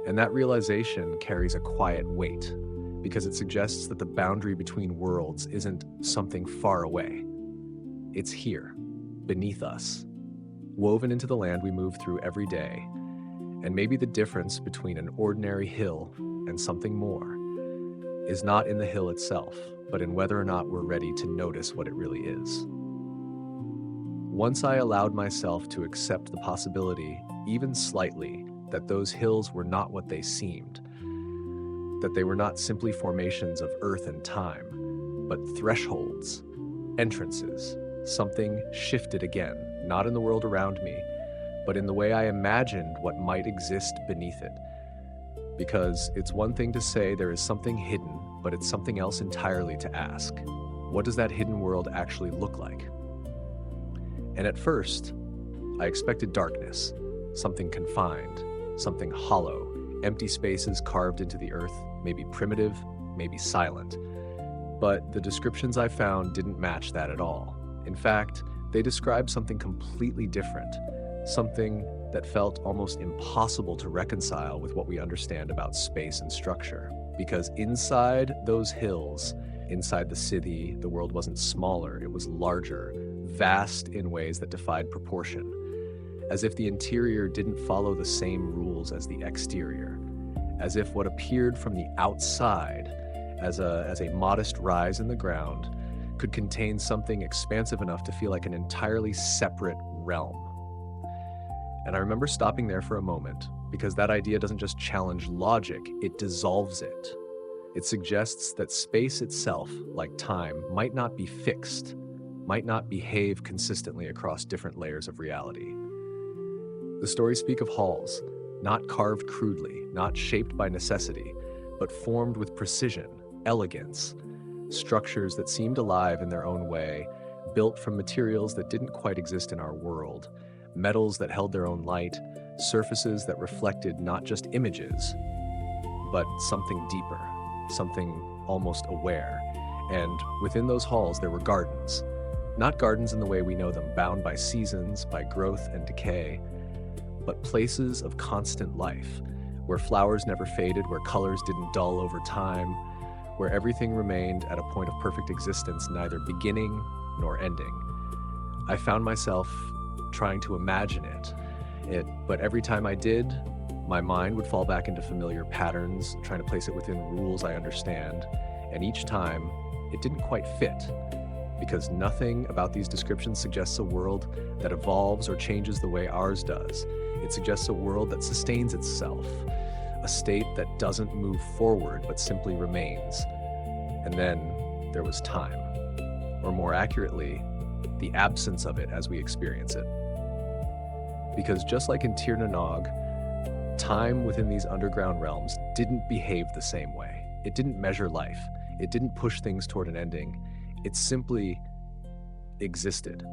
A: And that realization carries a quiet weight, because it suggests that the boundary between worlds isn't something far away. It's here, beneath us, woven into the land we move through every day. And maybe the difference between an ordinary hill and something more is not in the hill itself, but in whether or not we're ready to notice what it really is. Once I allowed myself to accept the possibility, even slightly, that those hills were not what they seemed, that they were not simply formations of earth and time, but thresholds, entrances, something shifted again, not in the world around me, but in the way I imagined what might exist beneath it. Because it's one thing to say there is something hidden, but it's something else entirely to ask. What does that hidden world actually look like? And at first, I expected darkness, something confined, something hollow, empty spaces carved into the earth, maybe primitive, maybe silent. But the descriptions I found didn't match that at all. In fact, they described something completely different, something that felt almost impossible to reconcile with what we understand about space and structure. Because inside those hills, inside the city, the world wasn't smaller, it was larger, vast in ways that defied proportion, as if the interior didn't follow the same rules as the exterior, as if what appeared from the outside as a modest rise in the ground could contain something expansive enough to feel like an entirely separate realm. And I remember stopping there for a moment, because that idea doesn't just challenge logic, it dissolves it. It suggests that space itself, like time, might not be fixed, might not behave consistently across different layers of reality. The stories speak of halls, not carved crudely, not shaped by necessity, but formed with precision, elegance, structures that seemed alive in their own way, built from materials that didn't quite exist in our world, metals that held their own light, surfaces that reflected not just images, but something deeper, something almost aware. And within those halls, there were gardens. Not gardens in the way we know them, bound by seasons, by growth and decay, but places of constant life, where flowers never faded, where colors didn't dull over time, where everything remained at a point of perfect existence, neither beginning nor ending. I found myself trying to imagine it, but every time I did, my mind would fall back into familiar patterns, trying to place it within rules I understand, and each time, it didn't quite fit, because nothing about these descriptions suggests a world that evolves or changes the way ours does. It suggests a world that sustains itself, a state that doesn't move forward but simply remains. And then there was time, or more accurately, the absence of it as we experience it. Because just like in Tir na Nog, time within these underground realms didn't behave the same way. It didn't measure life. It didn't push things toward an ending. It simply existed,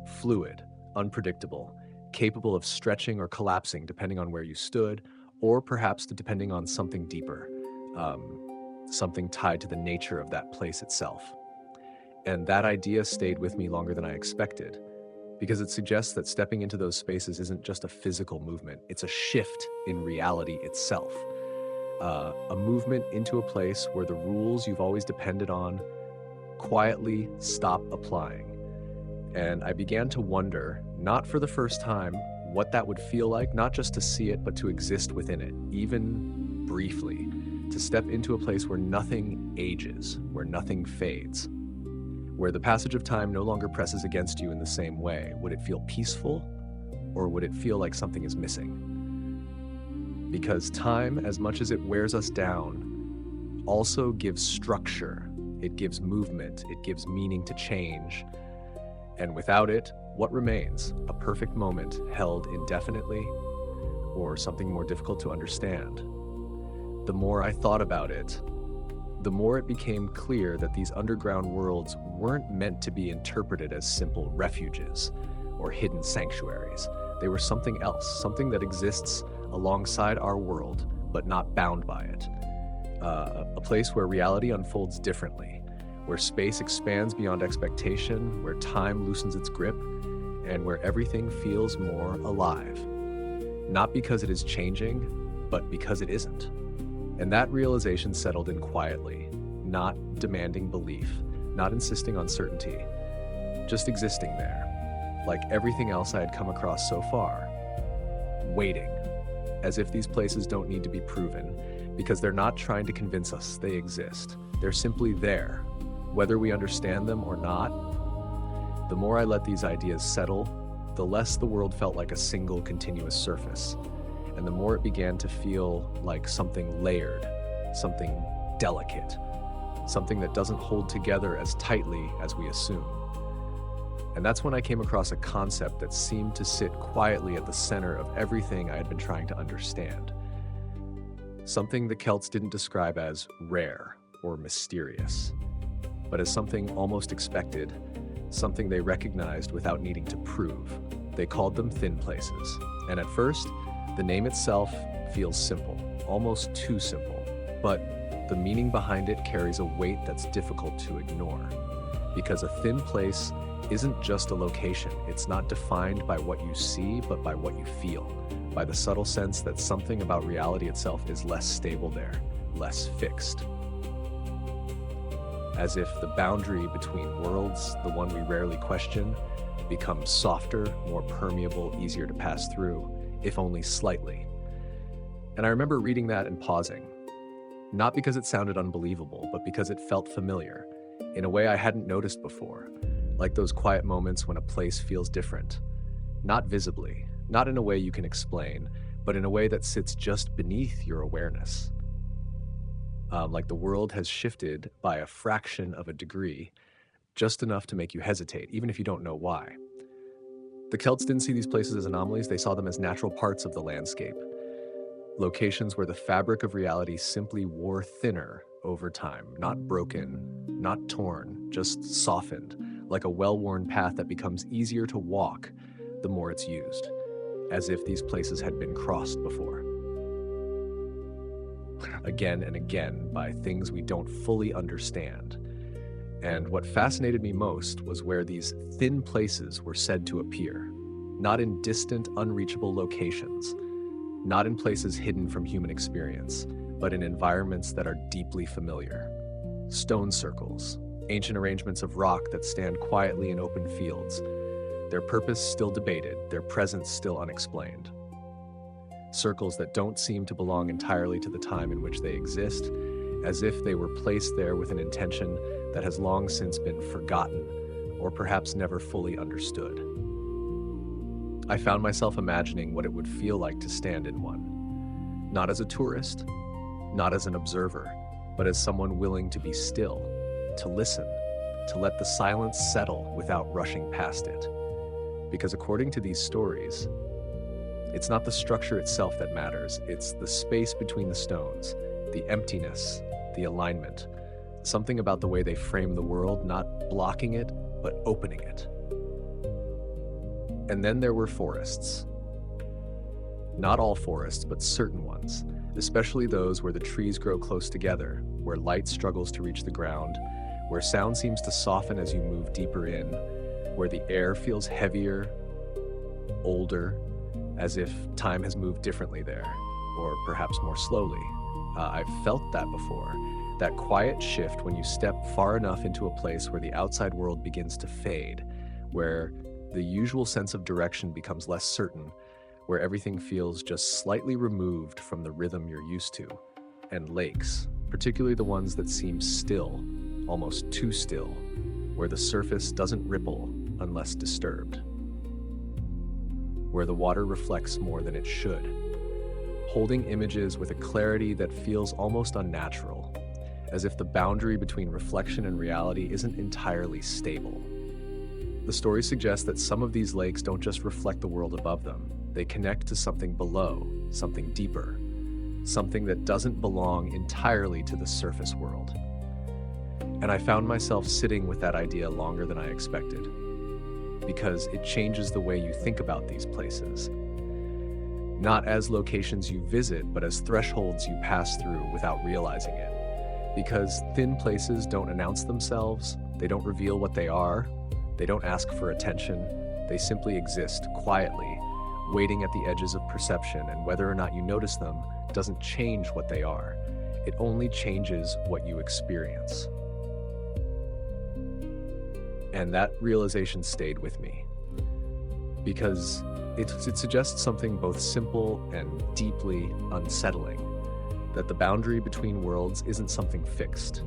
A: fluid, unpredictable, capable of stretching or collapsing depending on where you stood, or perhaps depending on something deeper, something tied to the nature of that place itself. And that idea stayed with me longer than I expected, because it suggests that stepping into those spaces isn't just a physical movement, it's a shift in reality itself. A movement into a place where the rules you've always depended on quietly stop applying. And I began to wonder, not for the first time, what that would feel like, not just to see it, but to exist within it, even briefly, to step into a place where nothing ages, where nothing fades, where the passage of time no longer presses against you in the same way. Would it feel peaceful, or would it feel like something is missing? Because time, as much as it wears us down, also gives structure, it gives movement, it gives meaning to change. And without it, what remains? A perfect moment held indefinitely, or something more difficult to understand? The more I thought about it, the more it became clear that these underground worlds weren't meant to be interpreted as simple refuges or hidden sanctuaries. They were something else, something that exists alongside our world, but not bound by it. A place where reality unfolds differently, where space expands beyond expectation, where time loosens its grip, and where everything feels more alive. Not because it is changing, but because it isn't. And that realization settled in quietly, not demanding belief, not insisting on certainty, just existing there, like everything else I had come across so far, waiting, as if these places don't need to be proven, because they're not trying to convince us they exist. They're simply there, whether we understand them or not. The more I let these ideas settle, the less the world felt like a single continuous surface, and the more it began to feel like something layered, something delicate, something that doesn't hold together as tightly as we assume. And that's when I came across a concept that seemed to sit quietly at the center of everything I had been trying to understand. Something the Celts didn't describe as rare or mysterious, but as something almost expected, something they recognized without needing to prove. They called them thin places. And at first, the name itself feels simple, almost too simple, but the meaning behind it carries a weight that's difficult to ignore. Because a thin place isn't just a location. It's not defined by what you see, but by what you feel, by the subtle sense that something about reality itself is less stable there, less fixed. As if the boundary between worlds, the one we rarely question, becomes softer, more permeable, easier to pass through, if only slightly. And I remember reading that and pausing, not because it sounded unbelievable, but because it felt familiar, in a way I hadn't noticed before, like those quiet moments when a place feels different. Not visibly, not in a way you can explain, but in a way that sits just beneath your awareness. Like the world has shifted by a fraction of a degree, just enough to make you hesitate, even if you don't know why. The Celts didn't see these places as anomalies, they saw them as natural parts of the landscape. Locations where the fabric of reality simply wore thinner over time, not broken, not torn, just softened, like a well-worn path that becomes easier to walk the more it's used, as if these places had been crossed before. Again and again by things we don't fully understand. And what fascinated me most was where these thin places were said to appear, not in distant, unreachable locations, not in places hidden from human experience, but in environments that are deeply familiar. Stone circles, ancient arrangements of rock that stand quietly in open fields, their purpose still debated, their presence still unexplained. Circles that don't seem to belong entirely to the time in which they exist, as if they were placed there with an intention that has long since been forgotten, or perhaps never fully understood. I found myself imagining what it would feel like to stand in one, not as a tourist, not as an observer, but as someone willing to be still, to listen, to let the silence settle without rushing past it. Because according to these stories, it's not the structure itself that matters, it's the space between the stones, the emptiness, the alignment, something about the way they frame the world, not blocking it, but opening it. And then there were forests. Not all forests, but certain ones, especially those where the trees grow close together, where light struggles to reach the ground, where sound seems to soften as you move deeper in, where the air feels heavier, older, as if time has moved differently there, or perhaps more slowly. I've felt that before, that quiet shift when you step far enough into a place where the outside world begins to fade, where the usual sense of direction becomes less certain, where everything feels just slightly removed from the rhythm you're used to, and lakes, particularly the ones that seem still, almost too still, where the surface doesn't ripple unless disturbed, where the water reflects more than it should, holding images with a clarity that feels almost unnatural, as if the boundary between reflection and reality isn't entirely stable. The story suggests that some of these lakes don't just reflect the world above them, they connect to something below, something deeper, something that doesn't belong entirely to the surface world. And I found myself sitting with that idea longer than I expected, because it changes the way you think about these places. Not as locations you visit, but as thresholds you pass through without realizing it. Because thin places don't announce themselves, they don't reveal what they are, they don't ask for attention, they simply exist quietly, waiting at the edges of perception, and whether or not you notice them doesn't change what they are. It only changes what you experience. And that realization stayed with me, because it suggests something both simple and deeply unsettling, that the boundary between worlds isn't something fixed.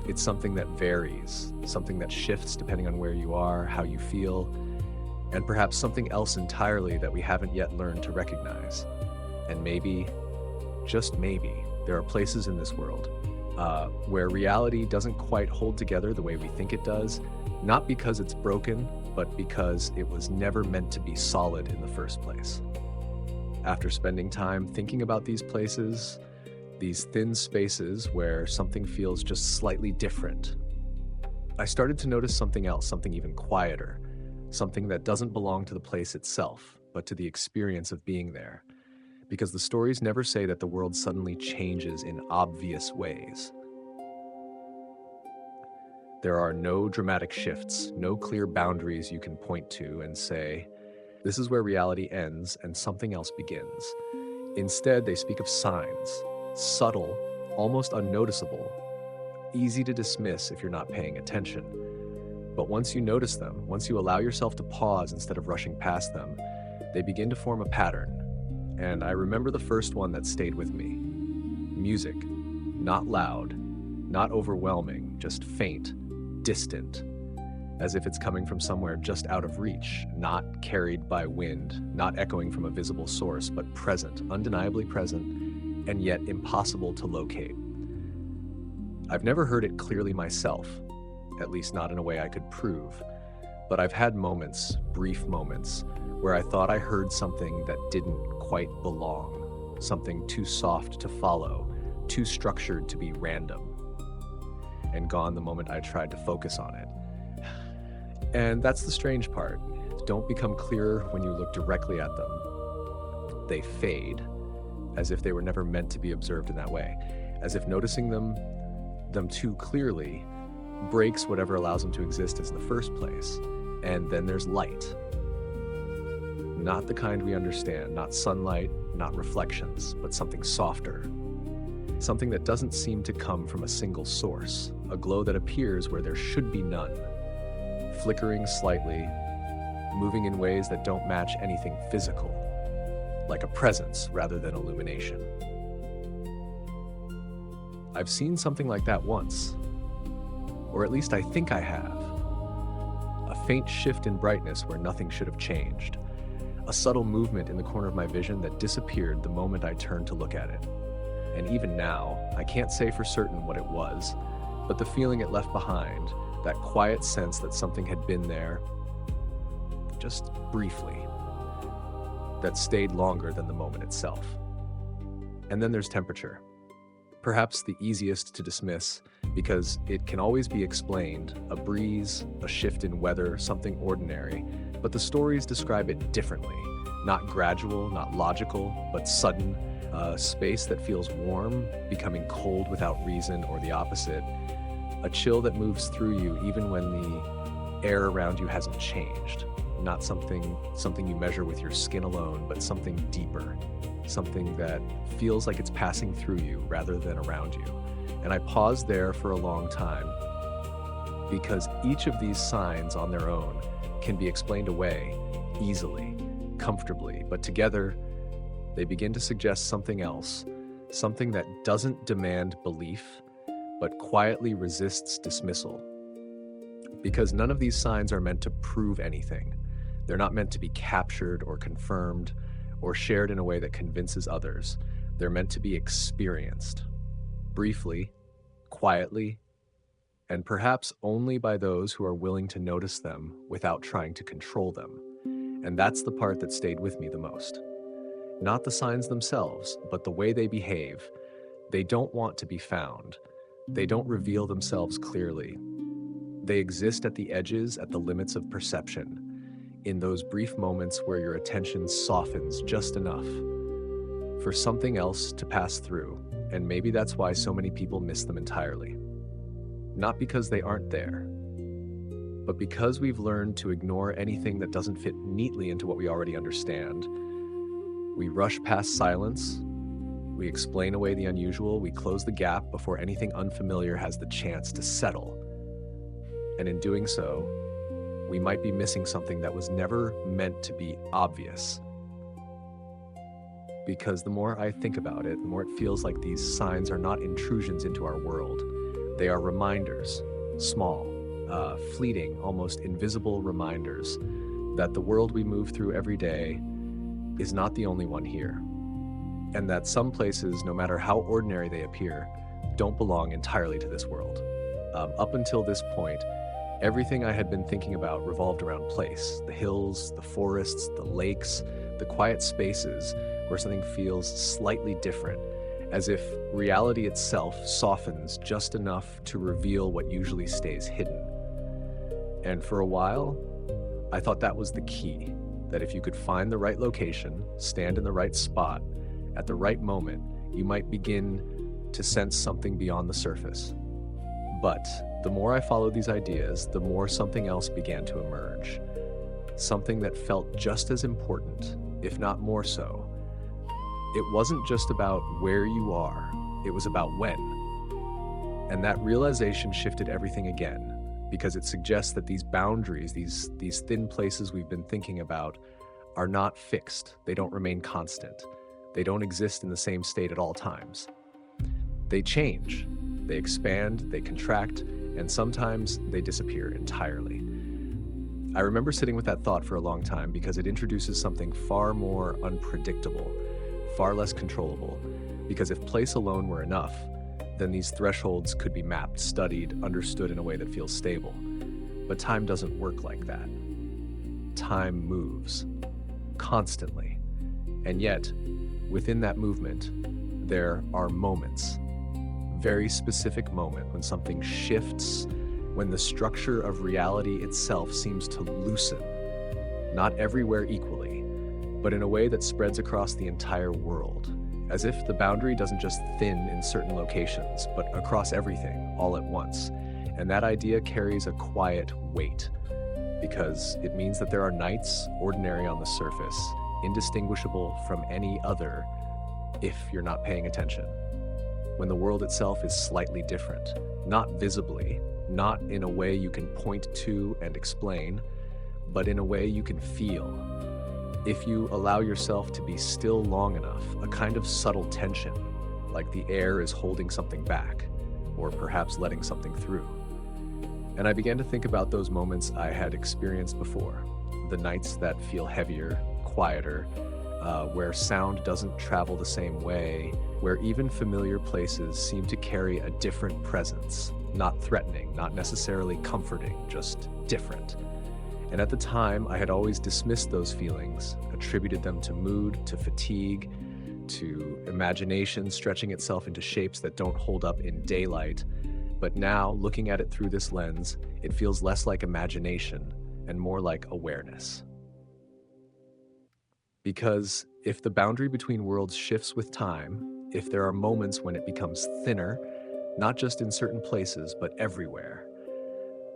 A: It's something that varies, something that shifts depending on where you are, how you feel, and perhaps something else entirely that we haven't yet learned to recognize. And maybe, just maybe, there are places in this world where reality doesn't quite hold together the way we think it does, not because it's broken, but because it was never meant to be solid in the first place. After spending time thinking about these places, these thin spaces where something feels just slightly different, I started to notice something else, something even quieter, something that doesn't belong to the place itself, but to the experience of being there. Because the stories never say that the world suddenly changes in obvious ways. There are no dramatic shifts, no clear boundaries you can point to and say, this is where reality ends and something else begins. Instead, they speak of signs, subtle, almost unnoticeable, easy to dismiss if you're not paying attention. But once you notice them, once you allow yourself to pause instead of rushing past them, they begin to form a pattern. And I remember the first one that stayed with me. Music, not loud, not overwhelming, just faint, distant, as if it's coming from somewhere just out of reach, not carried by wind, not echoing from a visible source, but present, undeniably present, and yet impossible to locate. I've never heard it clearly myself, at least not in a way I could prove, but I've had moments, brief moments, where I thought I heard something that didn't quite belong, something too soft to follow, too structured to be random, and gone the moment I tried to focus on it. And that's the strange part. Don't become clearer when you look directly at them. They fade, as if they were never meant to be observed in that way, as if noticing them too clearly breaks whatever allows them to exist in the first place. And then there's light. Not the kind we understand, not sunlight, not reflections, but something softer. Something that doesn't seem to come from a single source, a glow that appears where there should be none, flickering slightly, moving in ways that don't match anything physical, like a presence rather than illumination. I've seen something like that once, or at least I think I have. A faint shift in brightness where nothing should have changed. A subtle movement in the corner of my vision that disappeared the moment I turned to look at it. And even now, I can't say for certain what it was, but the feeling it left behind, that quiet sense that something had been there, just briefly, that stayed longer than the moment itself. And then there's temperature. Perhaps the easiest to dismiss, because it can always be explained, a breeze, a shift in weather, something ordinary, but the stories describe it differently. Not gradual, not logical, but sudden, a space that feels warm, becoming cold without reason, or the opposite. A chill that moves through you even when the air around you hasn't changed. Not something you measure with your skin alone, but something deeper. Something that feels like it's passing through you rather than around you. And I paused there for a long time, because each of these signs on their own can be explained away easily, comfortably, but together, they begin to suggest something else, something that doesn't demand belief, but quietly resists dismissal. Because none of these signs are meant to prove anything. They're not meant to be captured or confirmed or shared in a way that convinces others. They're meant to be experienced, briefly, quietly, and perhaps only by those who are willing to notice them without trying to control them. And that's the part that stayed with me the most. Not the signs themselves, but the way they behave. They don't want to be found. They don't reveal themselves clearly. They exist at the edges, at the limits of perception, in those brief moments where your attention softens just enough for something else to pass through, and maybe that's why so many people miss them entirely. Not because they aren't there, but because we've learned to ignore anything that doesn't fit neatly into what we already understand. We rush past silence, we explain away the unusual, we close the gap before anything unfamiliar has the chance to settle. And in doing so, we might be missing something that was never meant to be obvious. Because the more I think about it, the more it feels like these signs are not intrusions into our world. They are reminders, small, fleeting, almost invisible reminders that the world we move through every day is not the only one here. And that some places, no matter how ordinary they appear, don't belong entirely to this world. Up until this point, everything I had been thinking about revolved around place, the hills, the forests, the lakes, the quiet spaces where something feels slightly different, as if reality itself softens just enough to reveal what usually stays hidden. And for a while, I thought that was the key, that if you could find the right location, stand in the right spot, at the right moment, you might begin to sense something beyond the surface. But the more I followed these ideas, the more something else began to emerge. Something that felt just as important, if not more so. It wasn't just about where you are, it was about when. And that realization shifted everything again, because it suggests that these boundaries, these thin places we've been thinking about, are not fixed. They don't remain constant. They don't exist in the same state at all times. They change, they expand, they contract, and sometimes they disappear entirely. I remember sitting with that thought for a long time because it introduces something far more unpredictable, far less controllable, because if place alone were enough, then these thresholds could be mapped, studied, understood in a way that feels stable. But time doesn't work like that. Time moves, constantly. And yet, within that movement, there are moments, very specific moment when something shifts, when the structure of reality itself seems to loosen, not everywhere equally, but in a way that spreads across the entire world, as if the boundary doesn't just thin in certain locations, but across everything all at once. And that idea carries a quiet weight, because it means that there are nights, ordinary on the surface, indistinguishable from any other if you're not paying attention. When the world itself is slightly different, not visibly, not in a way you can point to and explain, but in a way you can feel. If you allow yourself to be still long enough, a kind of subtle tension, like the air is holding something back, or perhaps letting something through. And I began to think about those moments I had experienced before, the nights that feel heavier, quieter, where sound doesn't travel the same way, where even familiar places seem to carry a different presence, not threatening, not necessarily comforting, just different. And at the time, I had always dismissed those feelings, attributed them to mood, to fatigue, to imagination stretching itself into shapes that don't hold up in daylight. But now, looking at it through this lens, it feels less like imagination and more like awareness. Because if the boundary between worlds shifts with time, if there are moments when it becomes thinner, not just in certain places, but everywhere,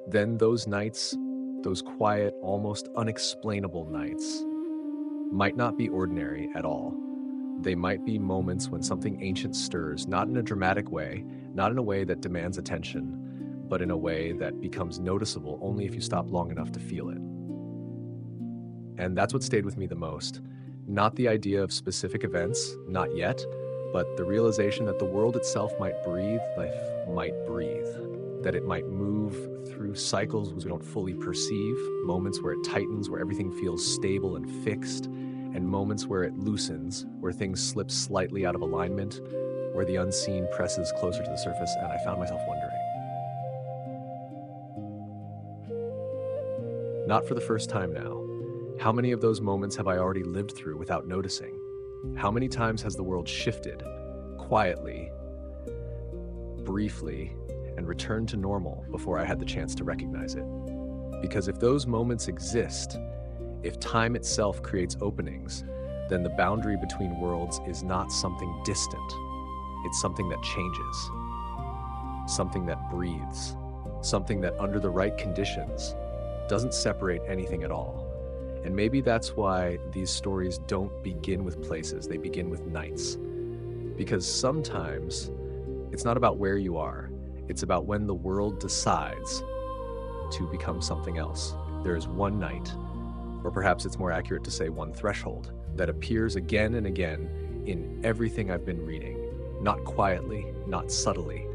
A: then those nights, those quiet, almost unexplainable nights, might not be ordinary at all. They might be moments when something ancient stirs, not in a dramatic way, not in a way that demands attention, but in a way that becomes noticeable only if you stop long enough to feel it. And that's what stayed with me the most. Not the idea of specific events, not yet, but the realization that the world itself might breathe, life might breathe, that it might move through cycles we don't fully perceive, moments where it tightens, where everything feels stable and fixed, and moments where it loosens, where things slip slightly out of alignment, where the unseen presses closer to the surface. And I found myself wondering, not for the first time now, how many of those moments have I already lived through without noticing? How many times has the world shifted, quietly, briefly, and returned to normal before I had the chance to recognize it? Because if those moments exist, if time itself creates openings, then the boundary between worlds is not something distant. It's something that changes, something that breathes, something that under the right conditions doesn't separate anything at all. And maybe that's why these stories don't begin with places, they begin with nights. Because sometimes it's not about where you are, it's about when the world decides to become something else. There is one night, or perhaps it's more accurate to say one threshold, that appears again and again in everything I've been reading. Not quietly, not subtly,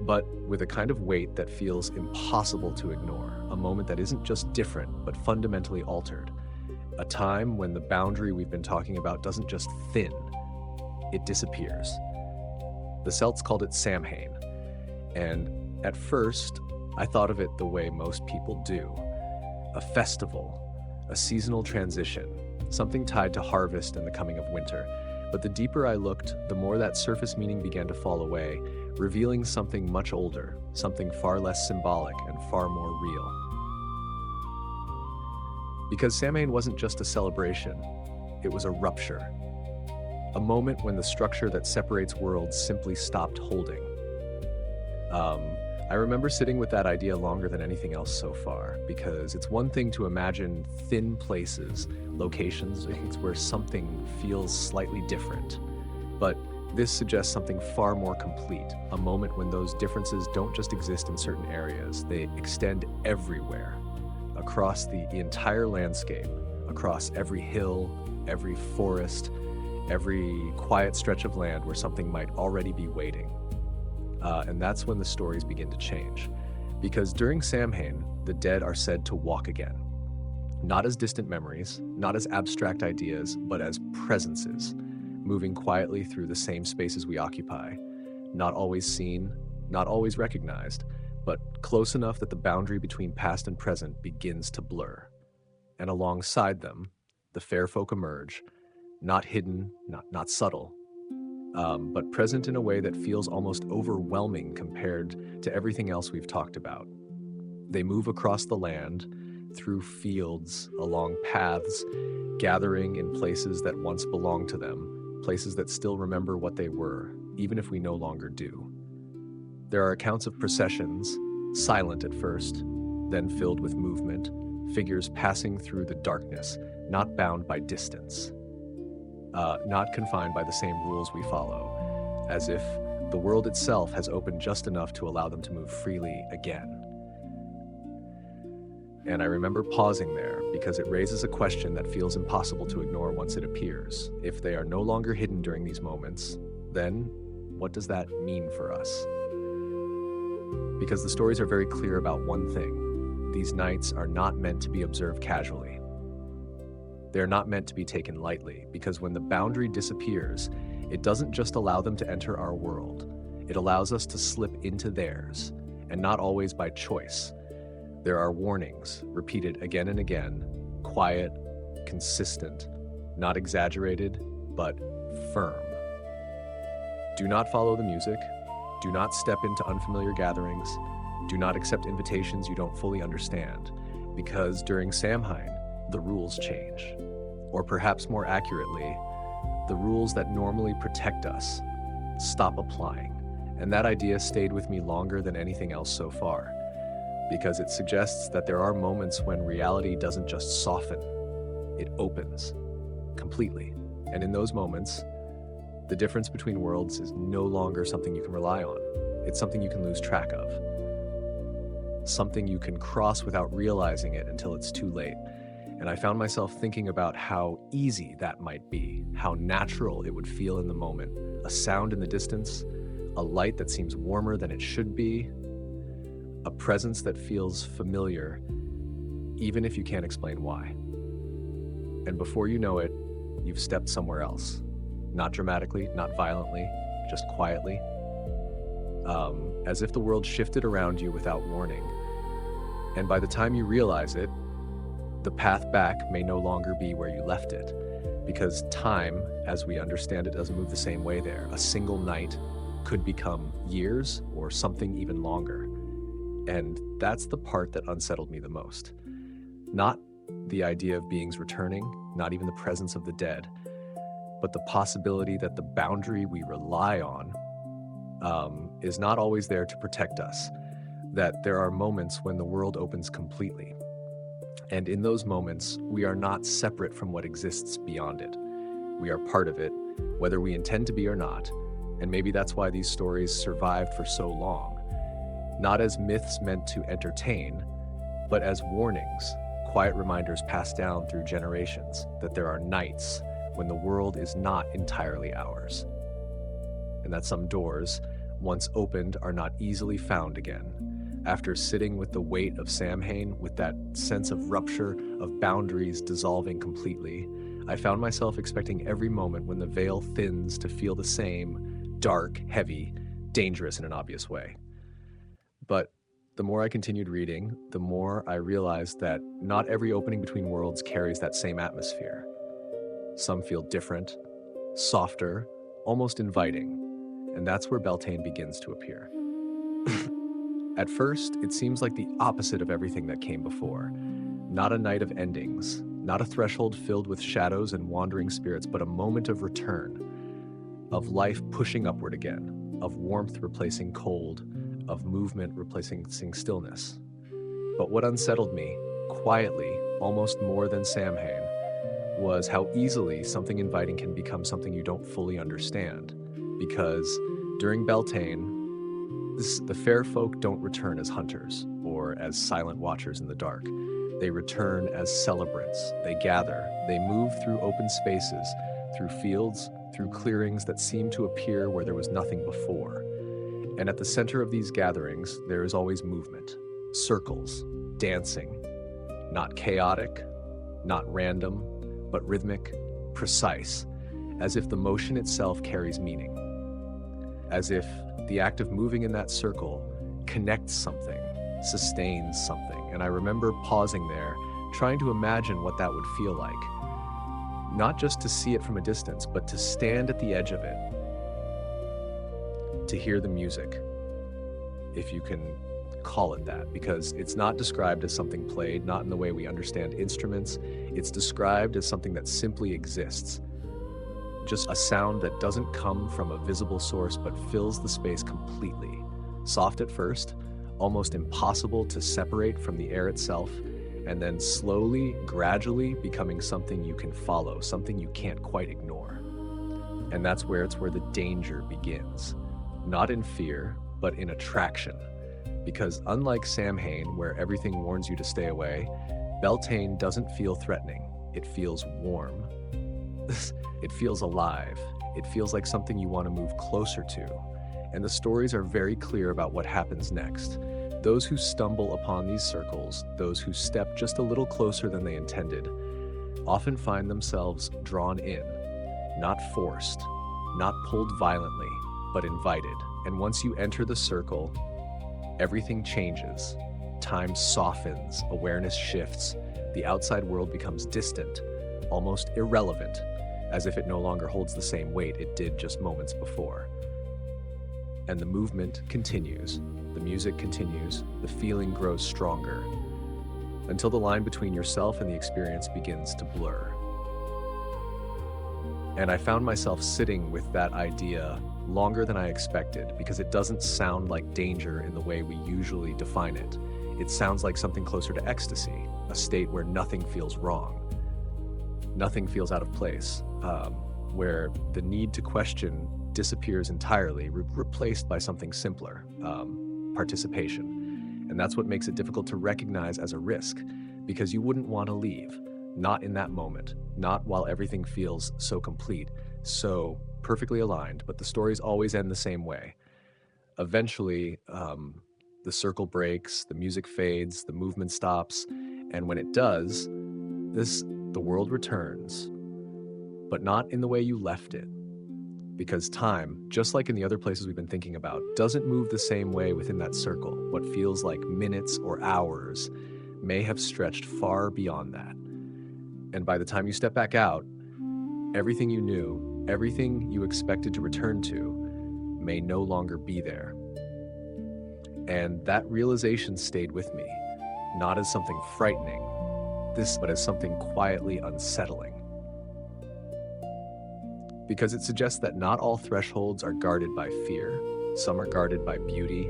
A: but with a kind of weight that feels impossible to ignore. A moment that isn't just different, but fundamentally altered. A time when the boundary we've been talking about doesn't just thin, it disappears. The Celts called it Samhain, and at first, I thought of it the way most people do. A festival, a seasonal transition, something tied to harvest and the coming of winter. But the deeper I looked, the more that surface meaning began to fall away, revealing something much older, something far less symbolic and far more real. Because Samhain wasn't just a celebration, it was a rupture. A moment when the structure that separates worlds simply stopped holding. I remember sitting with that idea longer than anything else so far, because it's one thing to imagine thin places, locations where something feels slightly different. But this suggests something far more complete, a moment when those differences don't just exist in certain areas, they extend everywhere, across the entire landscape, across every hill, every forest, every quiet stretch of land where something might already be waiting. And that's when the stories begin to change. Because during Samhain, the dead are said to walk again. Not as distant memories, not as abstract ideas, but as presences, moving quietly through the same spaces we occupy. Not always seen, not always recognized, but close enough that the boundary between past and present begins to blur. And alongside them, the fair folk emerge, not hidden, not subtle, but present in a way that feels almost overwhelming compared to everything else we've talked about. They move across the land, through fields, along paths, gathering in places that once belonged to them, places that still remember what they were, even if we no longer do. There are accounts of processions, silent at first, then filled with movement, figures passing through the darkness, not bound by distance. Not confined by the same rules we follow, as if the world itself has opened just enough to allow them to move freely again. And I remember pausing there because it raises a question that feels impossible to ignore once it appears. If they are no longer hidden during these moments, then what does that mean for us? Because the stories are very clear about one thing. These nights are not meant to be observed casually. They're not meant to be taken lightly, because when the boundary disappears, it doesn't just allow them to enter our world. It allows us to slip into theirs, and not always by choice. There are warnings, repeated again and again, quiet, consistent, not exaggerated, but firm. Do not follow the music. Do not step into unfamiliar gatherings. Do not accept invitations you don't fully understand, because during Samhain, the rules change. Or perhaps more accurately, the rules that normally protect us stop applying. And that idea stayed with me longer than anything else so far, because it suggests that there are moments when reality doesn't just soften, it opens completely. And in those moments, the difference between worlds is no longer something you can rely on. It's something you can lose track of. Something you can cross without realizing it until it's too late. And I found myself thinking about how easy that might be, how natural it would feel in the moment. A sound in the distance, a light that seems warmer than it should be, a presence that feels familiar, even if you can't explain why. And before you know it, you've stepped somewhere else. Not dramatically, not violently, just quietly. As if the world shifted around you without warning. And by the time you realize it, the path back may no longer be where you left it, because time, as we understand it, doesn't move the same way there. A single night could become years or something even longer. And that's the part that unsettled me the most. Not the idea of beings returning, not even the presence of the dead, but the possibility that the boundary we rely on is not always there to protect us, that there are moments when the world opens completely. And in those moments, we are not separate from what exists beyond it. We are part of it, whether we intend to be or not. And maybe that's why these stories survived for so long. Not as myths meant to entertain, but as warnings, quiet reminders passed down through generations that there are nights when the world is not entirely ours. And that some doors, once opened, are not easily found again. After sitting with the weight of Samhain, with that sense of rupture, of boundaries dissolving completely, I found myself expecting every moment when the veil thins to feel the same, dark, heavy, dangerous in an obvious way. But the more I continued reading, the more I realized that not every opening between worlds carries that same atmosphere. Some feel different, softer, almost inviting, and that's where Beltane begins to appear. At first, it seems like the opposite of everything that came before. Not a night of endings, not a threshold filled with shadows and wandering spirits, but a moment of return, of life pushing upward again, of warmth replacing cold, of movement replacing stillness. But what unsettled me, quietly, almost more than Samhain, was how easily something inviting can become something you don't fully understand. Because during Beltane, the fair folk don't return as hunters or as silent watchers in the dark. They return as celebrants. They gather. They move through open spaces, through fields, through clearings that seem to appear where there was nothing before. And at the center of these gatherings, there is always movement, circles, dancing, not chaotic, not random, but rhythmic, precise, as if the motion itself carries meaning, as if the act of moving in that circle connects something, sustains something. And I remember pausing there, trying to imagine what that would feel like. Not just to see it from a distance, but to stand at the edge of it, to hear the music, if you can call it that, because it's not described as something played, not in the way we understand instruments. It's described as something that simply exists. Just a sound that doesn't come from a visible source, but fills the space completely. Soft at first, almost impossible to separate from the air itself, and then slowly, gradually becoming something you can follow, something you can't quite ignore. And that's where the danger begins. Not in fear, but in attraction. Because unlike Samhain, where everything warns you to stay away, Beltane doesn't feel threatening. It feels warm. It feels alive. It feels like something you want to move closer to. And the stories are very clear about what happens next. Those who stumble upon these circles, those who step just a little closer than they intended, often find themselves drawn in, not forced, not pulled violently, but invited. And once you enter the circle, everything changes. Time softens, awareness shifts, the outside world becomes distant, almost irrelevant, as if it no longer holds the same weight it did just moments before. And the movement continues, the music continues, the feeling grows stronger, until the line between yourself and the experience begins to blur. And I found myself sitting with that idea longer than I expected, because it doesn't sound like danger in the way we usually define it. It sounds like something closer to ecstasy, a state where nothing feels wrong. Nothing feels out of place, where the need to question disappears entirely, replaced by something simpler, participation. And that's what makes it difficult to recognize as a risk, because you wouldn't want to leave. not in that moment, not while everything feels so complete, so perfectly aligned, but the stories always end the same way. Eventually, the circle breaks, the music fades, the movement stops, and when it does, the world returns, but not in the way you left it. Because time, just like in the other places we've been thinking about, doesn't move the same way within that circle. What feels like minutes or hours may have stretched far beyond that. And by the time you step back out, everything you knew, everything you expected to return to, may no longer be there. And that realization stayed with me, not as something frightening, but as something quietly unsettling. Because it suggests that not all thresholds are guarded by fear. Some are guarded by beauty,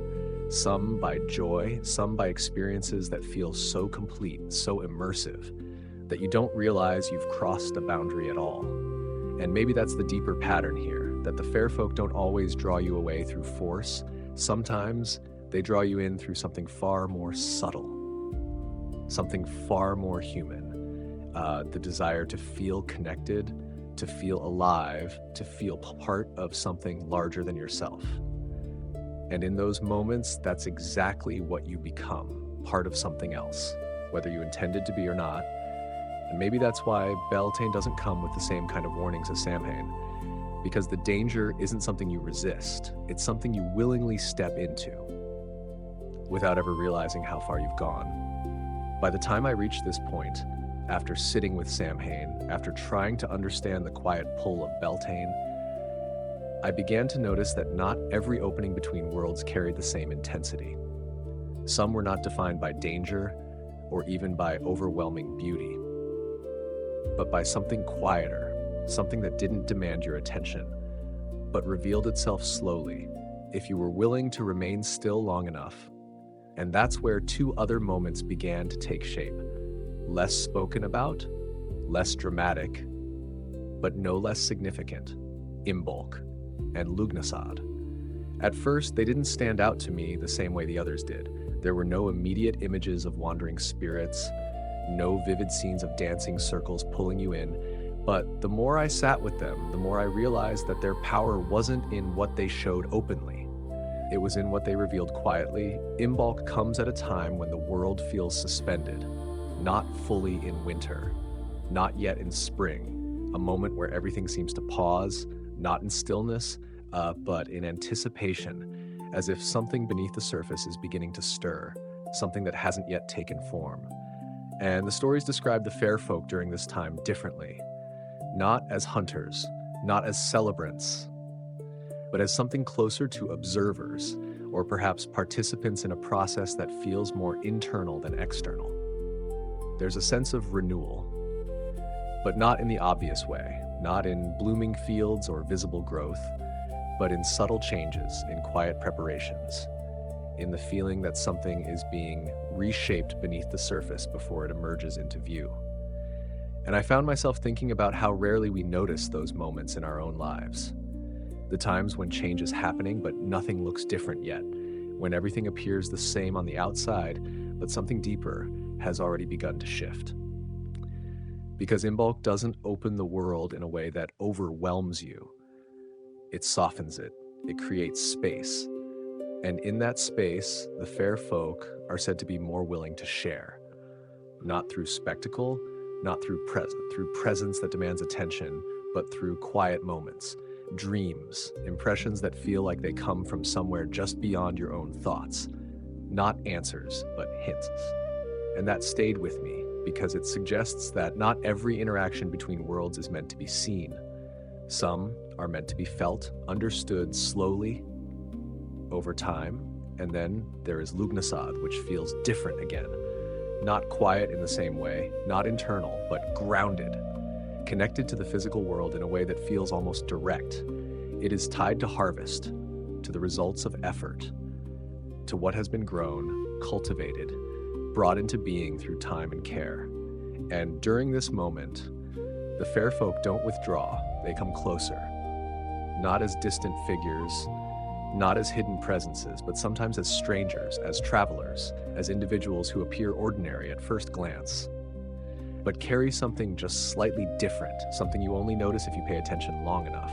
A: some by joy, some by experiences that feel so complete, so immersive, that you don't realize you've crossed a boundary at all. And maybe that's the deeper pattern here, that the fair folk don't always draw you away through force. Sometimes they draw you in through something far more subtle, something far more human, the desire to feel connected, to feel alive, to feel part of something larger than yourself. And in those moments, that's exactly what you become, part of something else, whether you intended to be or not. And maybe that's why Beltane doesn't come with the same kind of warnings as Samhain, because the danger isn't something you resist, it's something you willingly step into, without ever realizing how far you've gone. By the time I reached this point, after sitting with Samhain, after trying to understand the quiet pull of Beltane, I began to notice that not every opening between worlds carried the same intensity. Some were not defined by danger or even by overwhelming beauty, but by something quieter, something that didn't demand your attention, but revealed itself slowly if you were willing to remain still long enough. And that's where two other moments began to take shape. Less spoken about, less dramatic, but no less significant, Imbolc and Lughnasadh. At first, they didn't stand out to me the same way the others did. There were no immediate images of wandering spirits, no vivid scenes of dancing circles pulling you in, but the more I sat with them, the more I realized that their power wasn't in what they showed openly. It was in what they revealed quietly. Imbolc comes at a time when the world feels suspended, not fully in winter, not yet in spring, a moment where everything seems to pause, not in stillness, but in anticipation, as if something beneath the surface is beginning to stir, something that hasn't yet taken form. And the stories describe the fair folk during this time differently, not as hunters, not as celebrants, but as something closer to observers, or perhaps participants in a process that feels more internal than external. There's a sense of renewal, but not in the obvious way, not in blooming fields or visible growth, but in subtle changes, in quiet preparations, in the feeling that something is being reshaped beneath the surface before it emerges into view. And I found myself thinking about how rarely we notice those moments in our own lives. The times when change is happening, but nothing looks different yet, when everything appears the same on the outside, but something deeper has already begun to shift. Because Imbolc doesn't open the world in a way that overwhelms you. It softens it. It creates space. And in that space, the fair folk are said to be more willing to share. Not through spectacle, not through presence that demands attention, but through quiet moments, dreams, impressions that feel like they come from somewhere just beyond your own thoughts. Not answers, but hints. And that stayed with me because it suggests that not every interaction between worlds is meant to be seen. Some are meant to be felt, understood slowly over time, and then there is Lughnasadh, which feels different again. Not quiet in the same way, not internal, but grounded, connected to the physical world in a way that feels almost direct. It is tied to harvest, to the results of effort, to what has been grown, cultivated, brought into being through time and care. And during this moment, the fair folk don't withdraw, they come closer. Not as distant figures, not as hidden presences, but sometimes as strangers, as travelers, as individuals who appear ordinary at first glance. but carry something just slightly different, something you only notice if you pay attention long enough.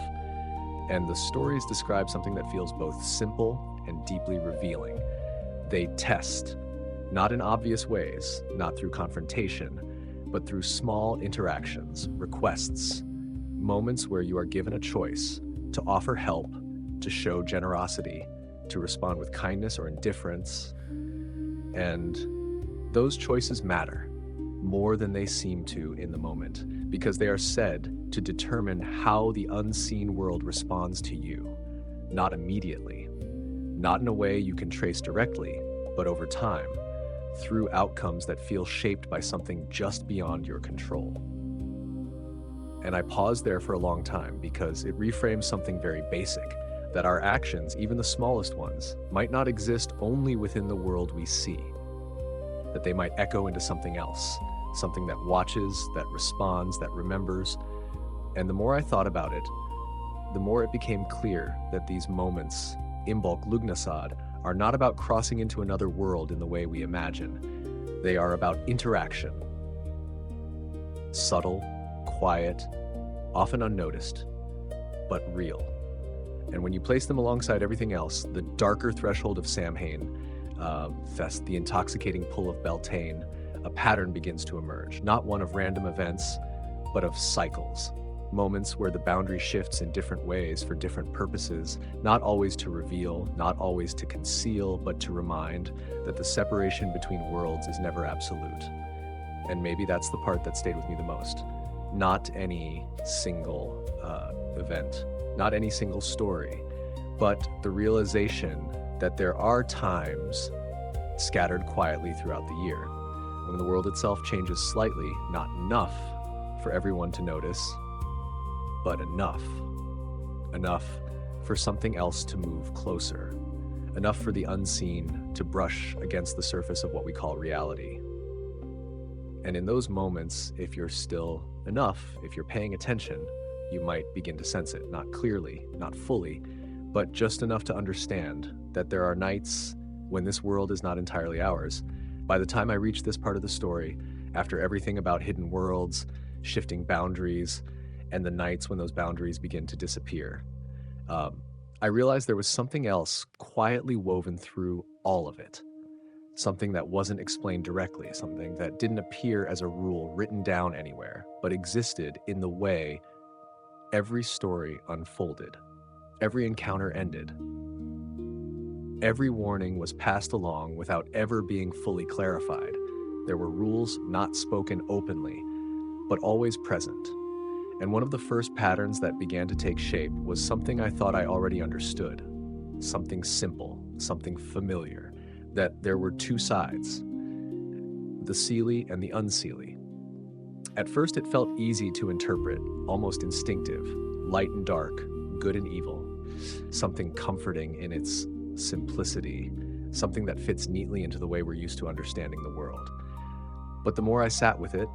A: And the stories describe something that feels both simple and deeply revealing. They test, not in obvious ways, not through confrontation, but through small interactions, requests, moments where you are given a choice to offer help, to show generosity, to respond with kindness or indifference. And those choices matter more than they seem to in the moment, because they are said to determine how the unseen world responds to you, not immediately, not in a way you can trace directly, but over time, through outcomes that feel shaped by something just beyond your control. And I paused there for a long time because it reframes something very basic, that our actions, even the smallest ones, might not exist only within the world we see, that they might echo into something else, something that watches, that responds, that remembers. And the more I thought about it, the more it became clear that these moments, Imbolc Lugnasad, are not about crossing into another world in the way we imagine. They are about interaction. Subtle, quiet, often unnoticed, but real. And when you place them alongside everything else, the darker threshold of Samhain, Fest, the intoxicating pull of Beltane, a pattern begins to emerge, not one of random events, but of cycles. Moments where the boundary shifts in different ways for different purposes, not always to reveal, not always to conceal, but to remind that the separation between worlds is never absolute. And maybe that's the part that stayed with me the most. Not any single event, not any single story, but the realization that there are times scattered quietly throughout the year, when the world itself changes slightly, not enough for everyone to notice, but enough. Enough for something else to move closer. Enough for the unseen to brush against the surface of what we call reality. And in those moments, if you're still enough, if you're paying attention, you might begin to sense it, not clearly, not fully, but just enough to understand that there are nights when this world is not entirely ours. By the time I reach this part of the story, after everything about hidden worlds, shifting boundaries, and the nights when those boundaries begin to disappear, I realized there was something else quietly woven through all of it. Something that wasn't explained directly, something that didn't appear as a rule written down anywhere, but existed in the way every story unfolded, every encounter ended. Every warning was passed along without ever being fully clarified. There were rules not spoken openly, but always present. And one of the first patterns that began to take shape was something I thought I already understood. Something simple, something familiar, that there were two sides, the Seelie and the Unseelie. At first it felt easy to interpret, almost instinctive, light and dark, good and evil, something comforting in its simplicity, something that fits neatly into the way we're used to understanding the world. But the more I sat with it,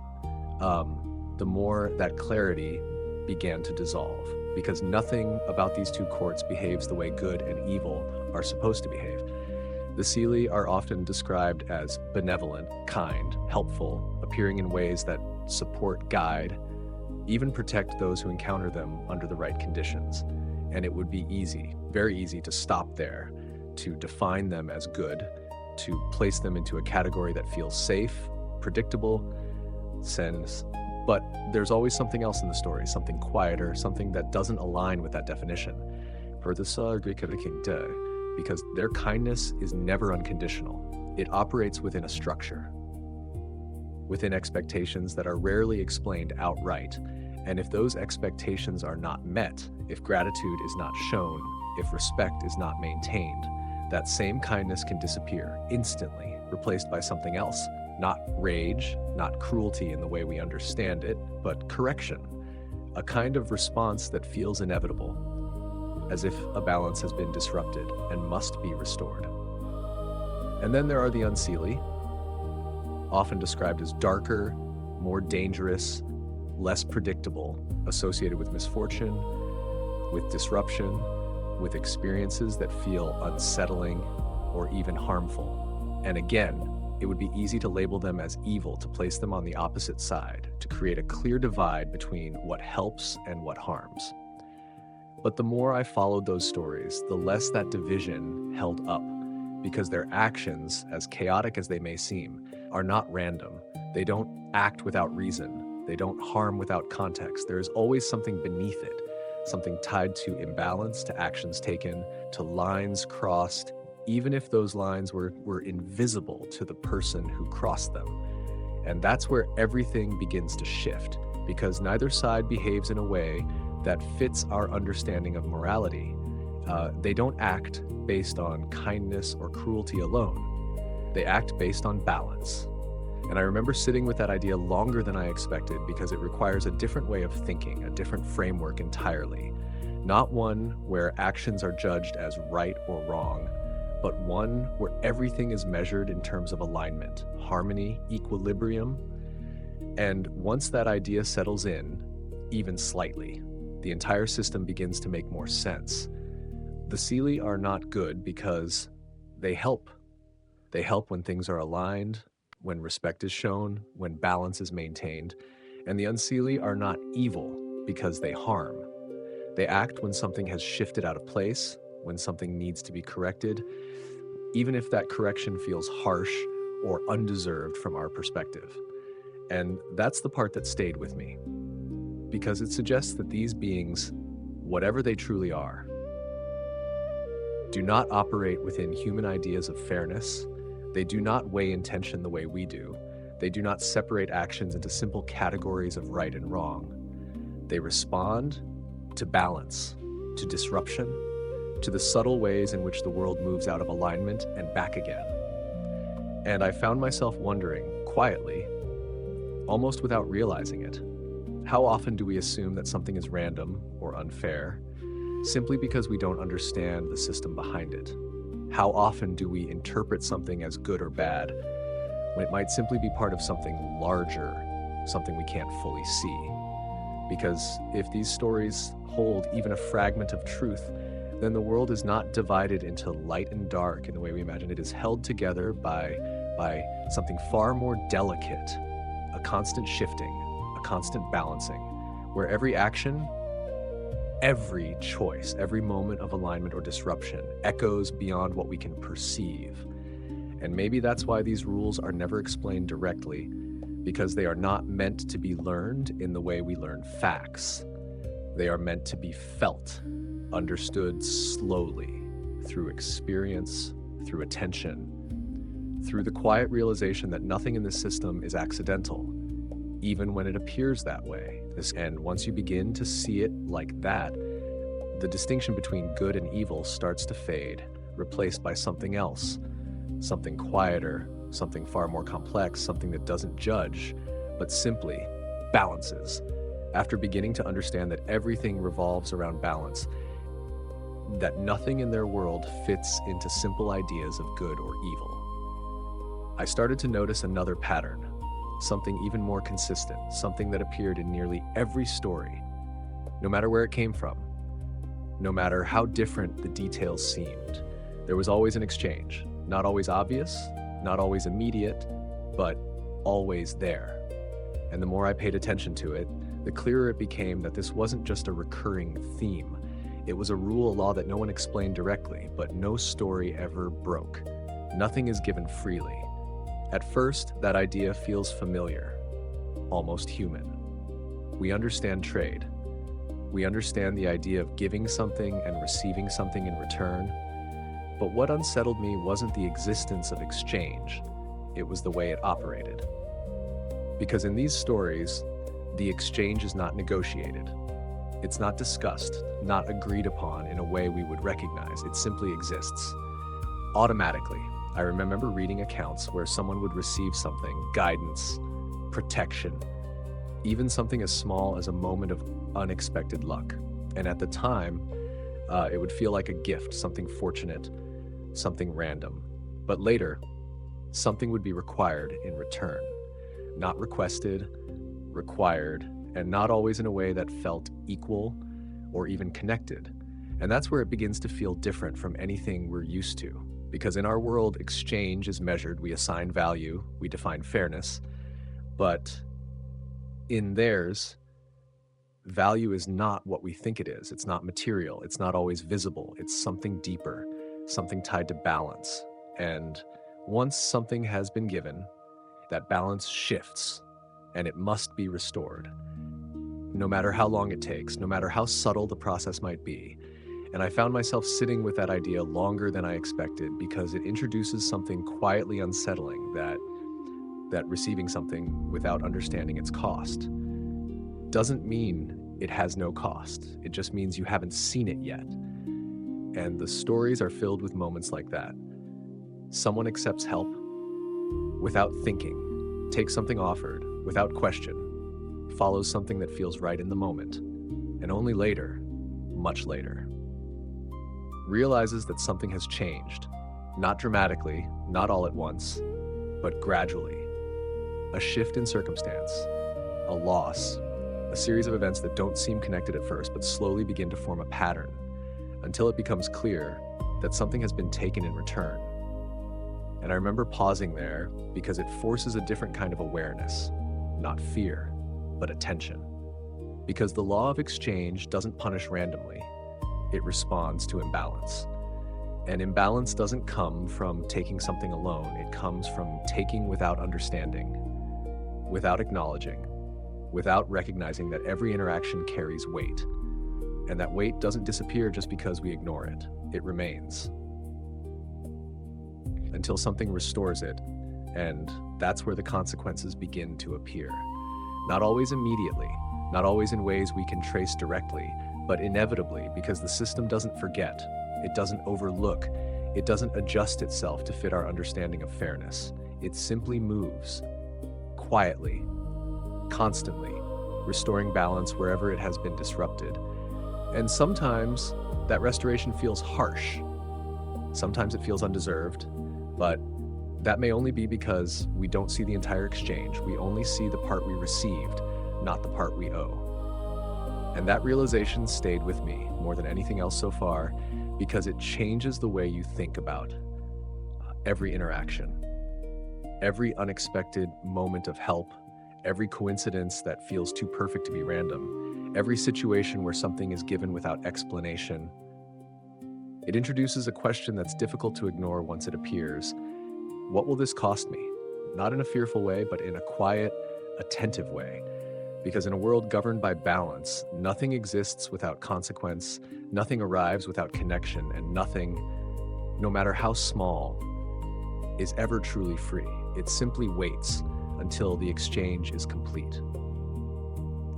A: the more that clarity began to dissolve, because nothing about these two courts behaves the way good and evil are supposed to behave. The Seelie are often described as benevolent, kind, helpful, appearing in ways that support, guide, even protect those who encounter them under the right conditions. And it would be easy, very easy, to stop there, to define them as good, to place them into a category that feels safe, predictable, but there's always something else in the story, something quieter, something that doesn't align with that definition. Because their kindness is never unconditional. It operates within a structure, within expectations that are rarely explained outright. And if those expectations are not met, if gratitude is not shown, if respect is not maintained, that same kindness can disappear instantly, replaced by something else. Not rage, not cruelty in the way we understand it, but correction. A kind of response that feels inevitable, as if a balance has been disrupted and must be restored. And then there are the Unseelie, often described as darker, more dangerous, less predictable, associated with misfortune, with disruption, with experiences that feel unsettling or even harmful. And again, it would be easy to label them as evil, to place them on the opposite side, to create a clear divide between what helps and what harms. But the more I followed those stories, the less that division held up, because their actions, as chaotic as they may seem, are not random. They don't act without reason. They don't harm without context. There is always something beneath it, something tied to imbalance, to actions taken, to lines crossed, even if those lines were invisible to the person who crossed them. And that's where everything begins to shift, because neither side behaves in a way that fits our understanding of morality. They don't act based on kindness or cruelty alone. They act based on balance. And I remember sitting with that idea longer than I expected, because it requires a different way of thinking, a different framework entirely. Not one where actions are judged as right or wrong, but one where everything is measured in terms of alignment, harmony, equilibrium. And once that idea settles in, even slightly, the entire system begins to make more sense. The Seelie are not good because they help. They help when things are aligned, when respect is shown, when balance is maintained. And the Unseelie are not evil because they harm. They act when something has shifted out of place, when something needs to be corrected, even if that correction feels harsh or undeserved from our perspective. And that's the part that stayed with me, because it suggests that these beings, whatever they truly are, do not operate within human ideas of fairness. They do not weigh intention the way we do. They do not separate actions into simple categories of right and wrong. They respond to balance, to disruption, to the subtle ways in which the world moves out of alignment and back again. And I found myself wondering, quietly, almost without realizing it, how often do we assume that something is random or unfair simply because we don't understand the system behind it? How often do we interpret something as good or bad when it might simply be part of something larger, something we can't fully see? Because if these stories hold even a fragment of truth, then the world is not divided into light and dark in the way we imagine. It is held together by something far more delicate, a constant shifting, a constant balancing, where every action, every choice, every moment of alignment or disruption echoes beyond what we can perceive. And maybe that's why these rules are never explained directly, because they are not meant to be learned in the way we learn facts. They are meant to be felt, understood slowly, through experience, through attention, through the quiet realization that nothing in this system is accidental, even when it appears that way. And once you begin to see it like that, the distinction between good and evil starts to fade, replaced by something else, something quieter, something far more complex, something that doesn't judge, but simply balances. After beginning to understand that everything revolves around balance, that nothing in their world fits into simple ideas of good or evil, I started to notice another pattern, something even more consistent, something that appeared in nearly every story, no matter where it came from, no matter how different the details seemed. There was always an exchange, not always obvious, not always immediate, but always there. And the more I paid attention to it, the clearer it became that this wasn't just a recurring theme. It was a rule, a law that no one explained directly, but no story ever broke. Nothing is given freely. At first, that idea feels familiar, almost human. We understand trade. We understand the idea of giving something and receiving something in return. But what unsettled me wasn't the existence of exchange. It was the way it operated. Because in these stories, the exchange is not negotiated. It's not discussed, not agreed upon in a way we would recognize. It simply exists. Automatically. I remember reading accounts where someone would receive something, guidance, protection, even something as small as a moment of unexpected luck. And at the time, it would feel like a gift, something fortunate, something random. But later, something would be required in return. Not requested, required, and not always in a way that felt equal or even connected. And that's where it begins to feel different from anything we're used to. Because in our world, exchange is measured, we assign value, we define fairness, but in theirs, value is not what we think it is. It's not material. It's not always visible. It's something deeper, something tied to balance. And once something has been given, that balance shifts and it must be restored. No matter how long it takes, no matter how subtle the process might be. And I found myself sitting with that idea longer than I expected because it introduces something quietly unsettling, that receiving something without understanding its cost doesn't mean it has no cost. It just means you haven't seen it yet. And the stories are filled with moments like that. Someone accepts help without thinking, takes something offered without question, follows something that feels right in the moment, and only later, much later, realizes that something has changed, not dramatically, not all at once, but gradually. A shift in circumstance, a loss, a series of events that don't seem connected at first, but slowly begin to form a pattern until it becomes clear that something has been taken in return. And I remember pausing there because it forces a different kind of awareness, not fear, but attention. Because the law of exchange doesn't punish randomly, it responds to imbalance. And imbalance doesn't come from taking something alone, it comes from taking without understanding, without acknowledging, without recognizing that every interaction carries weight. And that weight doesn't disappear just because we ignore it. It remains until something restores it, and that's where the consequences begin to appear. Not always immediately, not always in ways we can trace directly, but inevitably, because the system doesn't forget, it doesn't overlook, it doesn't adjust itself to fit our understanding of fairness. It simply moves, quietly, constantly, restoring balance wherever it has been disrupted. And sometimes that restoration feels harsh. Sometimes it feels undeserved, but that may only be because we don't see the entire exchange. We only see the part we received, not the part we owe. And that realization stayed with me more than anything else so far because it changes the way you think about every interaction, every unexpected moment of help, every coincidence that feels too perfect to be random, every situation where something is given without explanation. It introduces a question that's difficult to ignore once it appears. What will this cost me? Not in a fearful way, but in a quiet, attentive way. Because in a world governed by balance, nothing exists without consequence, nothing arrives without connection, and nothing, no matter how small, is ever truly free. It simply waits until the exchange is complete.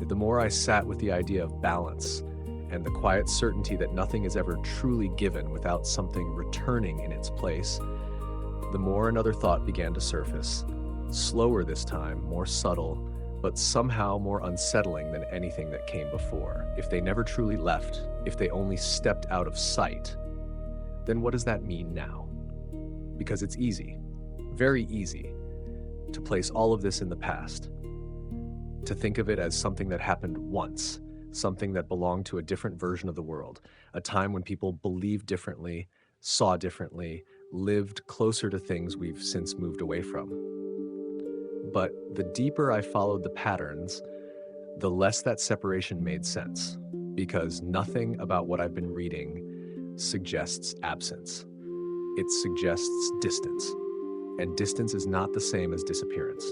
A: The more I sat with the idea of balance and the quiet certainty that nothing is ever truly given without something returning in its place, the more another thought began to surface, slower this time, more subtle, but somehow more unsettling than anything that came before. If they never truly left, if they only stepped out of sight, then what does that mean now? Because it's easy, very easy, to place all of this in the past, to think of it as something that happened once, something that belonged to a different version of the world, a time when people believed differently, saw differently, lived closer to things we've since moved away from. But the deeper I followed the patterns, the less that separation made sense, because nothing about what I've been reading suggests absence. It suggests distance, and distance is not the same as disappearance.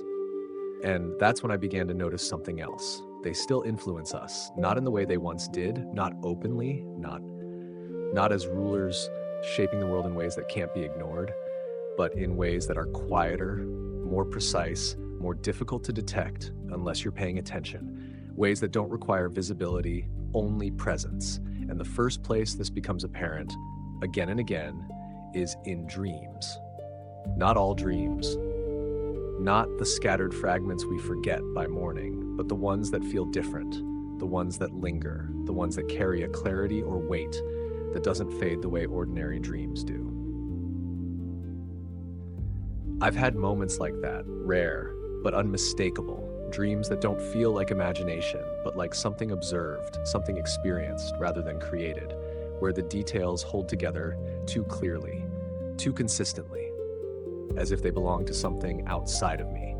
A: And that's when I began to notice something else. They still influence us, not in the way they once did, not openly, not as rulers shaping the world in ways that can't be ignored, but in ways that are quieter, more precise, more difficult to detect unless you're paying attention, ways that don't require visibility, only presence. And the first place this becomes apparent, again and again, is in dreams. Not all dreams, not the scattered fragments we forget by morning, but the ones that feel different, the ones that linger, the ones that carry a clarity or weight that doesn't fade the way ordinary dreams do. I've had moments like that, rare but unmistakable, dreams that don't feel like imagination, but like something observed, something experienced rather than created, where the details hold together too clearly, too consistently, as if they belong to something outside of me.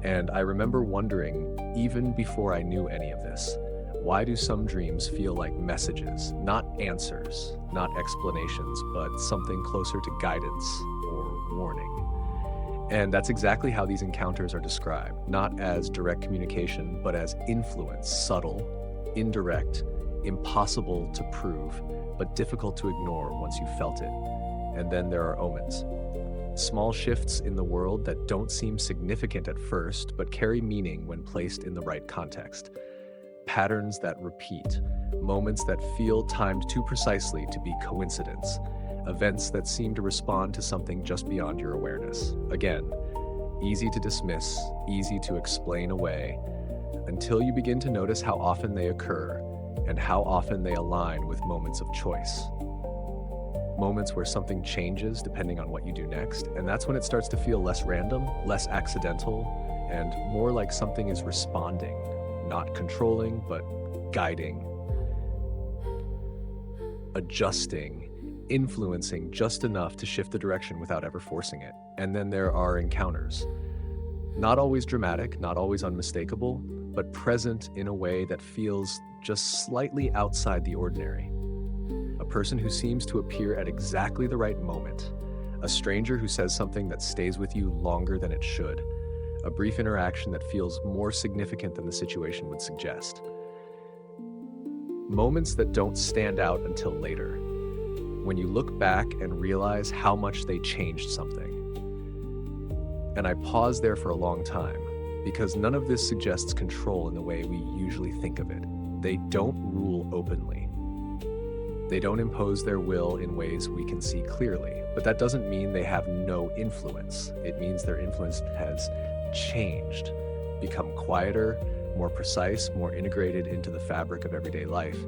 A: And I remember wondering, even before I knew any of this, why do some dreams feel like messages, not answers, not explanations, but something closer to guidance or warning? And that's exactly how these encounters are described, not as direct communication, but as influence, subtle, indirect, impossible to prove, but difficult to ignore once you've felt it. And then there are omens. Small shifts in the world that don't seem significant at first, but carry meaning when placed in the right context. Patterns that repeat, moments that feel timed too precisely to be coincidence, events that seem to respond to something just beyond your awareness. Again, easy to dismiss, easy to explain away, until you begin to notice how often they occur and how often they align with moments of choice. Moments where something changes depending on what you do next, and that's when it starts to feel less random, less accidental, and more like something is responding, not controlling, but guiding, adjusting, influencing just enough to shift the direction without ever forcing it. And then there are encounters. Not always dramatic, not always unmistakable, but present in a way that feels just slightly outside the ordinary. A person who seems to appear at exactly the right moment. A stranger who says something that stays with you longer than it should. A brief interaction that feels more significant than the situation would suggest. Moments that don't stand out until later, when you look back and realize how much they changed something. And I pause there for a long time, because none of this suggests control in the way we usually think of it. They don't rule openly. They don't impose their will in ways we can see clearly, but that doesn't mean they have no influence. It means their influence has changed, become quieter, more precise, more integrated into the fabric of everyday life,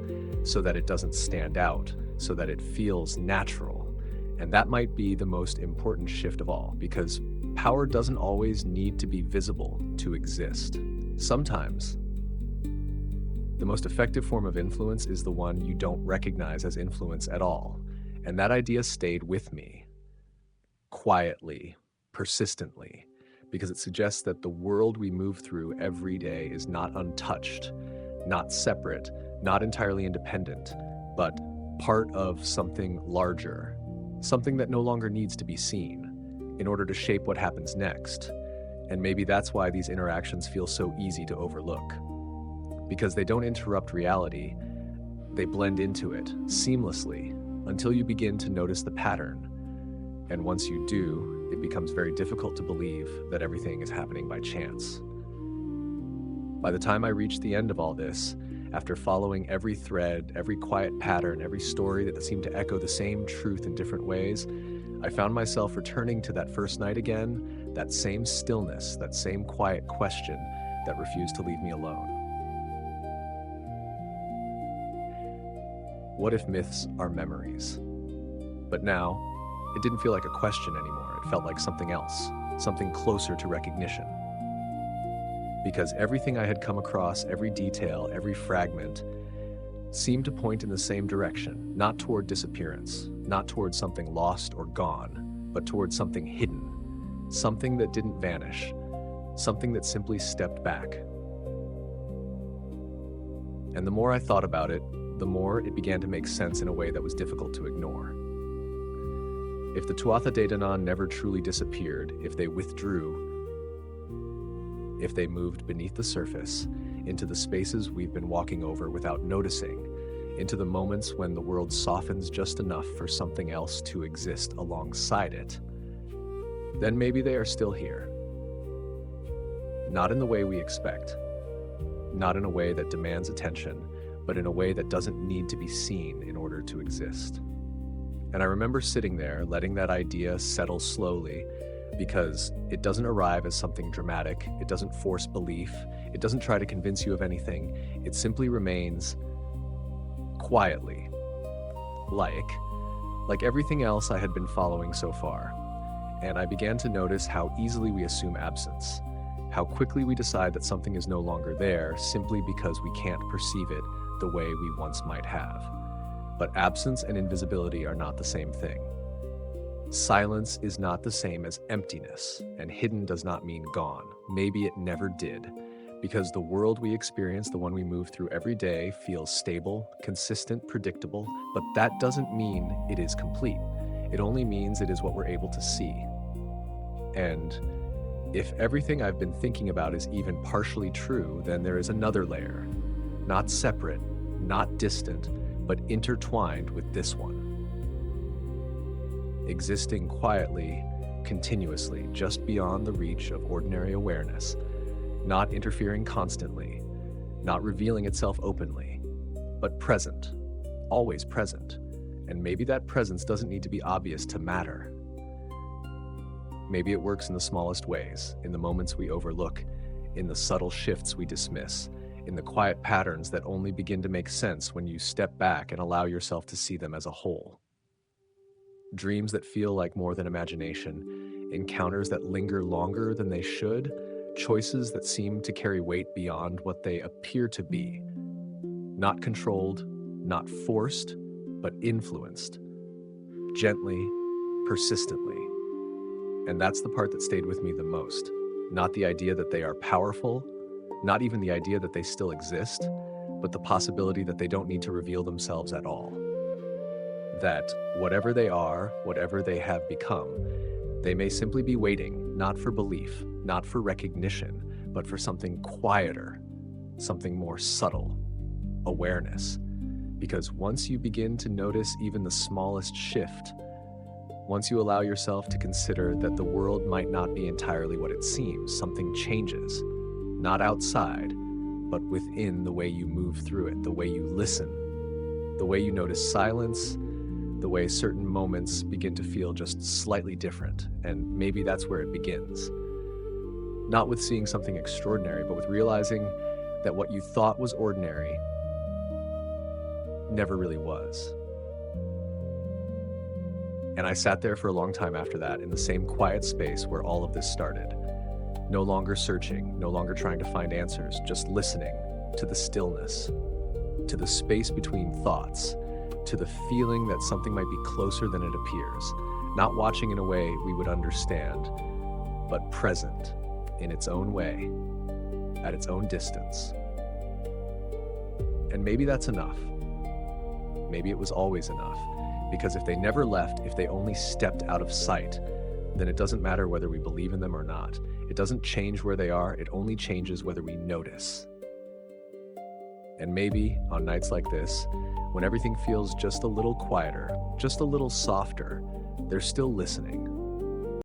A: so that it doesn't stand out, so that it feels natural. And that might be the most important shift of all, because power doesn't always need to be visible to exist. Sometimes, the most effective form of influence is the one you don't recognize as influence at all. And that idea stayed with me, quietly, persistently, because it suggests that the world we move through every day is not untouched, not separate, not entirely independent, but part of something larger, something that no longer needs to be seen in order to shape what happens next. And maybe that's why these interactions feel so easy to overlook. Because they don't interrupt reality, they blend into it seamlessly until you begin to notice the pattern. And once you do, it becomes very difficult to believe that everything is happening by chance. By the time I reached the end of all this, after following every thread, every quiet pattern, every story that seemed to echo the same truth in different ways, I found myself returning to that first night again, that same stillness, that same quiet question that refused to leave me alone. What if myths are memories? But now, it didn't feel like a question anymore. It felt like something else, something closer to recognition. Because everything I had come across, every detail, every fragment, seemed to point in the same direction, not toward disappearance, not toward something lost or gone, but toward something hidden, something that didn't vanish, something that simply stepped back. And the more I thought about it, the more it began to make sense in a way that was difficult to ignore. If the Tuatha De Danann never truly disappeared, if they withdrew, if they moved beneath the surface, into the spaces we've been walking over without noticing, into the moments when the world softens just enough for something else to exist alongside it, then maybe they are still here. Not in the way we expect, not in a way that demands attention, but in a way that doesn't need to be seen in order to exist. And I remember sitting there, letting that idea settle slowly, because it doesn't arrive as something dramatic, it doesn't force belief, it doesn't try to convince you of anything, it simply remains quietly, like everything else I had been following so far. And I began to notice how easily we assume absence, how quickly we decide that something is no longer there simply because we can't perceive it the way we once might have. But absence and invisibility are not the same thing. Silence is not the same as emptiness, and hidden does not mean gone. Maybe it never did, because the world we experience, the one we move through every day, feels stable, consistent, predictable, but that doesn't mean it is complete. It only means it is what we're able to see. And if everything I've been thinking about is even partially true, then there is another layer, not separate, not distant, but intertwined with this one. Existing quietly, continuously, just beyond the reach of ordinary awareness, not interfering constantly, not revealing itself openly, but present, always present. And maybe that presence doesn't need to be obvious to matter. Maybe it works in the smallest ways, in the moments we overlook, in the subtle shifts we dismiss, in the quiet patterns that only begin to make sense when you step back and allow yourself to see them as a whole. Dreams that feel like more than imagination, encounters that linger longer than they should, choices that seem to carry weight beyond what they appear to be. Not controlled, not forced, but influenced. Gently, persistently. And that's the part that stayed with me the most. Not the idea that they are powerful, not even the idea that they still exist, but the possibility that they don't need to reveal themselves at all. That whatever they are, whatever they have become, they may simply be waiting, not for belief, not for recognition, but for something quieter, something more subtle, awareness. Because once you begin to notice even the smallest shift, once you allow yourself to consider that the world might not be entirely what it seems, something changes, not outside, but within the way you move through it, the way you listen, the way you notice silence, the way certain moments begin to feel just slightly different, and maybe that's where it begins. Not with seeing something extraordinary, but with realizing that what you thought was ordinary never really was. And I sat there for a long time after that in the same quiet space where all of this started. No longer searching, no longer trying to find answers, just listening to the stillness, to the space between thoughts, to the feeling that something might be closer than it appears, not watching in a way we would understand, but present in its own way, at its own distance. And maybe that's enough. Maybe it was always enough, because if they never left, if they only stepped out of sight, then it doesn't matter whether we believe in them or not. It doesn't change where they are, it only changes whether we notice. And maybe on nights like this, when everything feels just a little quieter, just a little softer, they're still listening,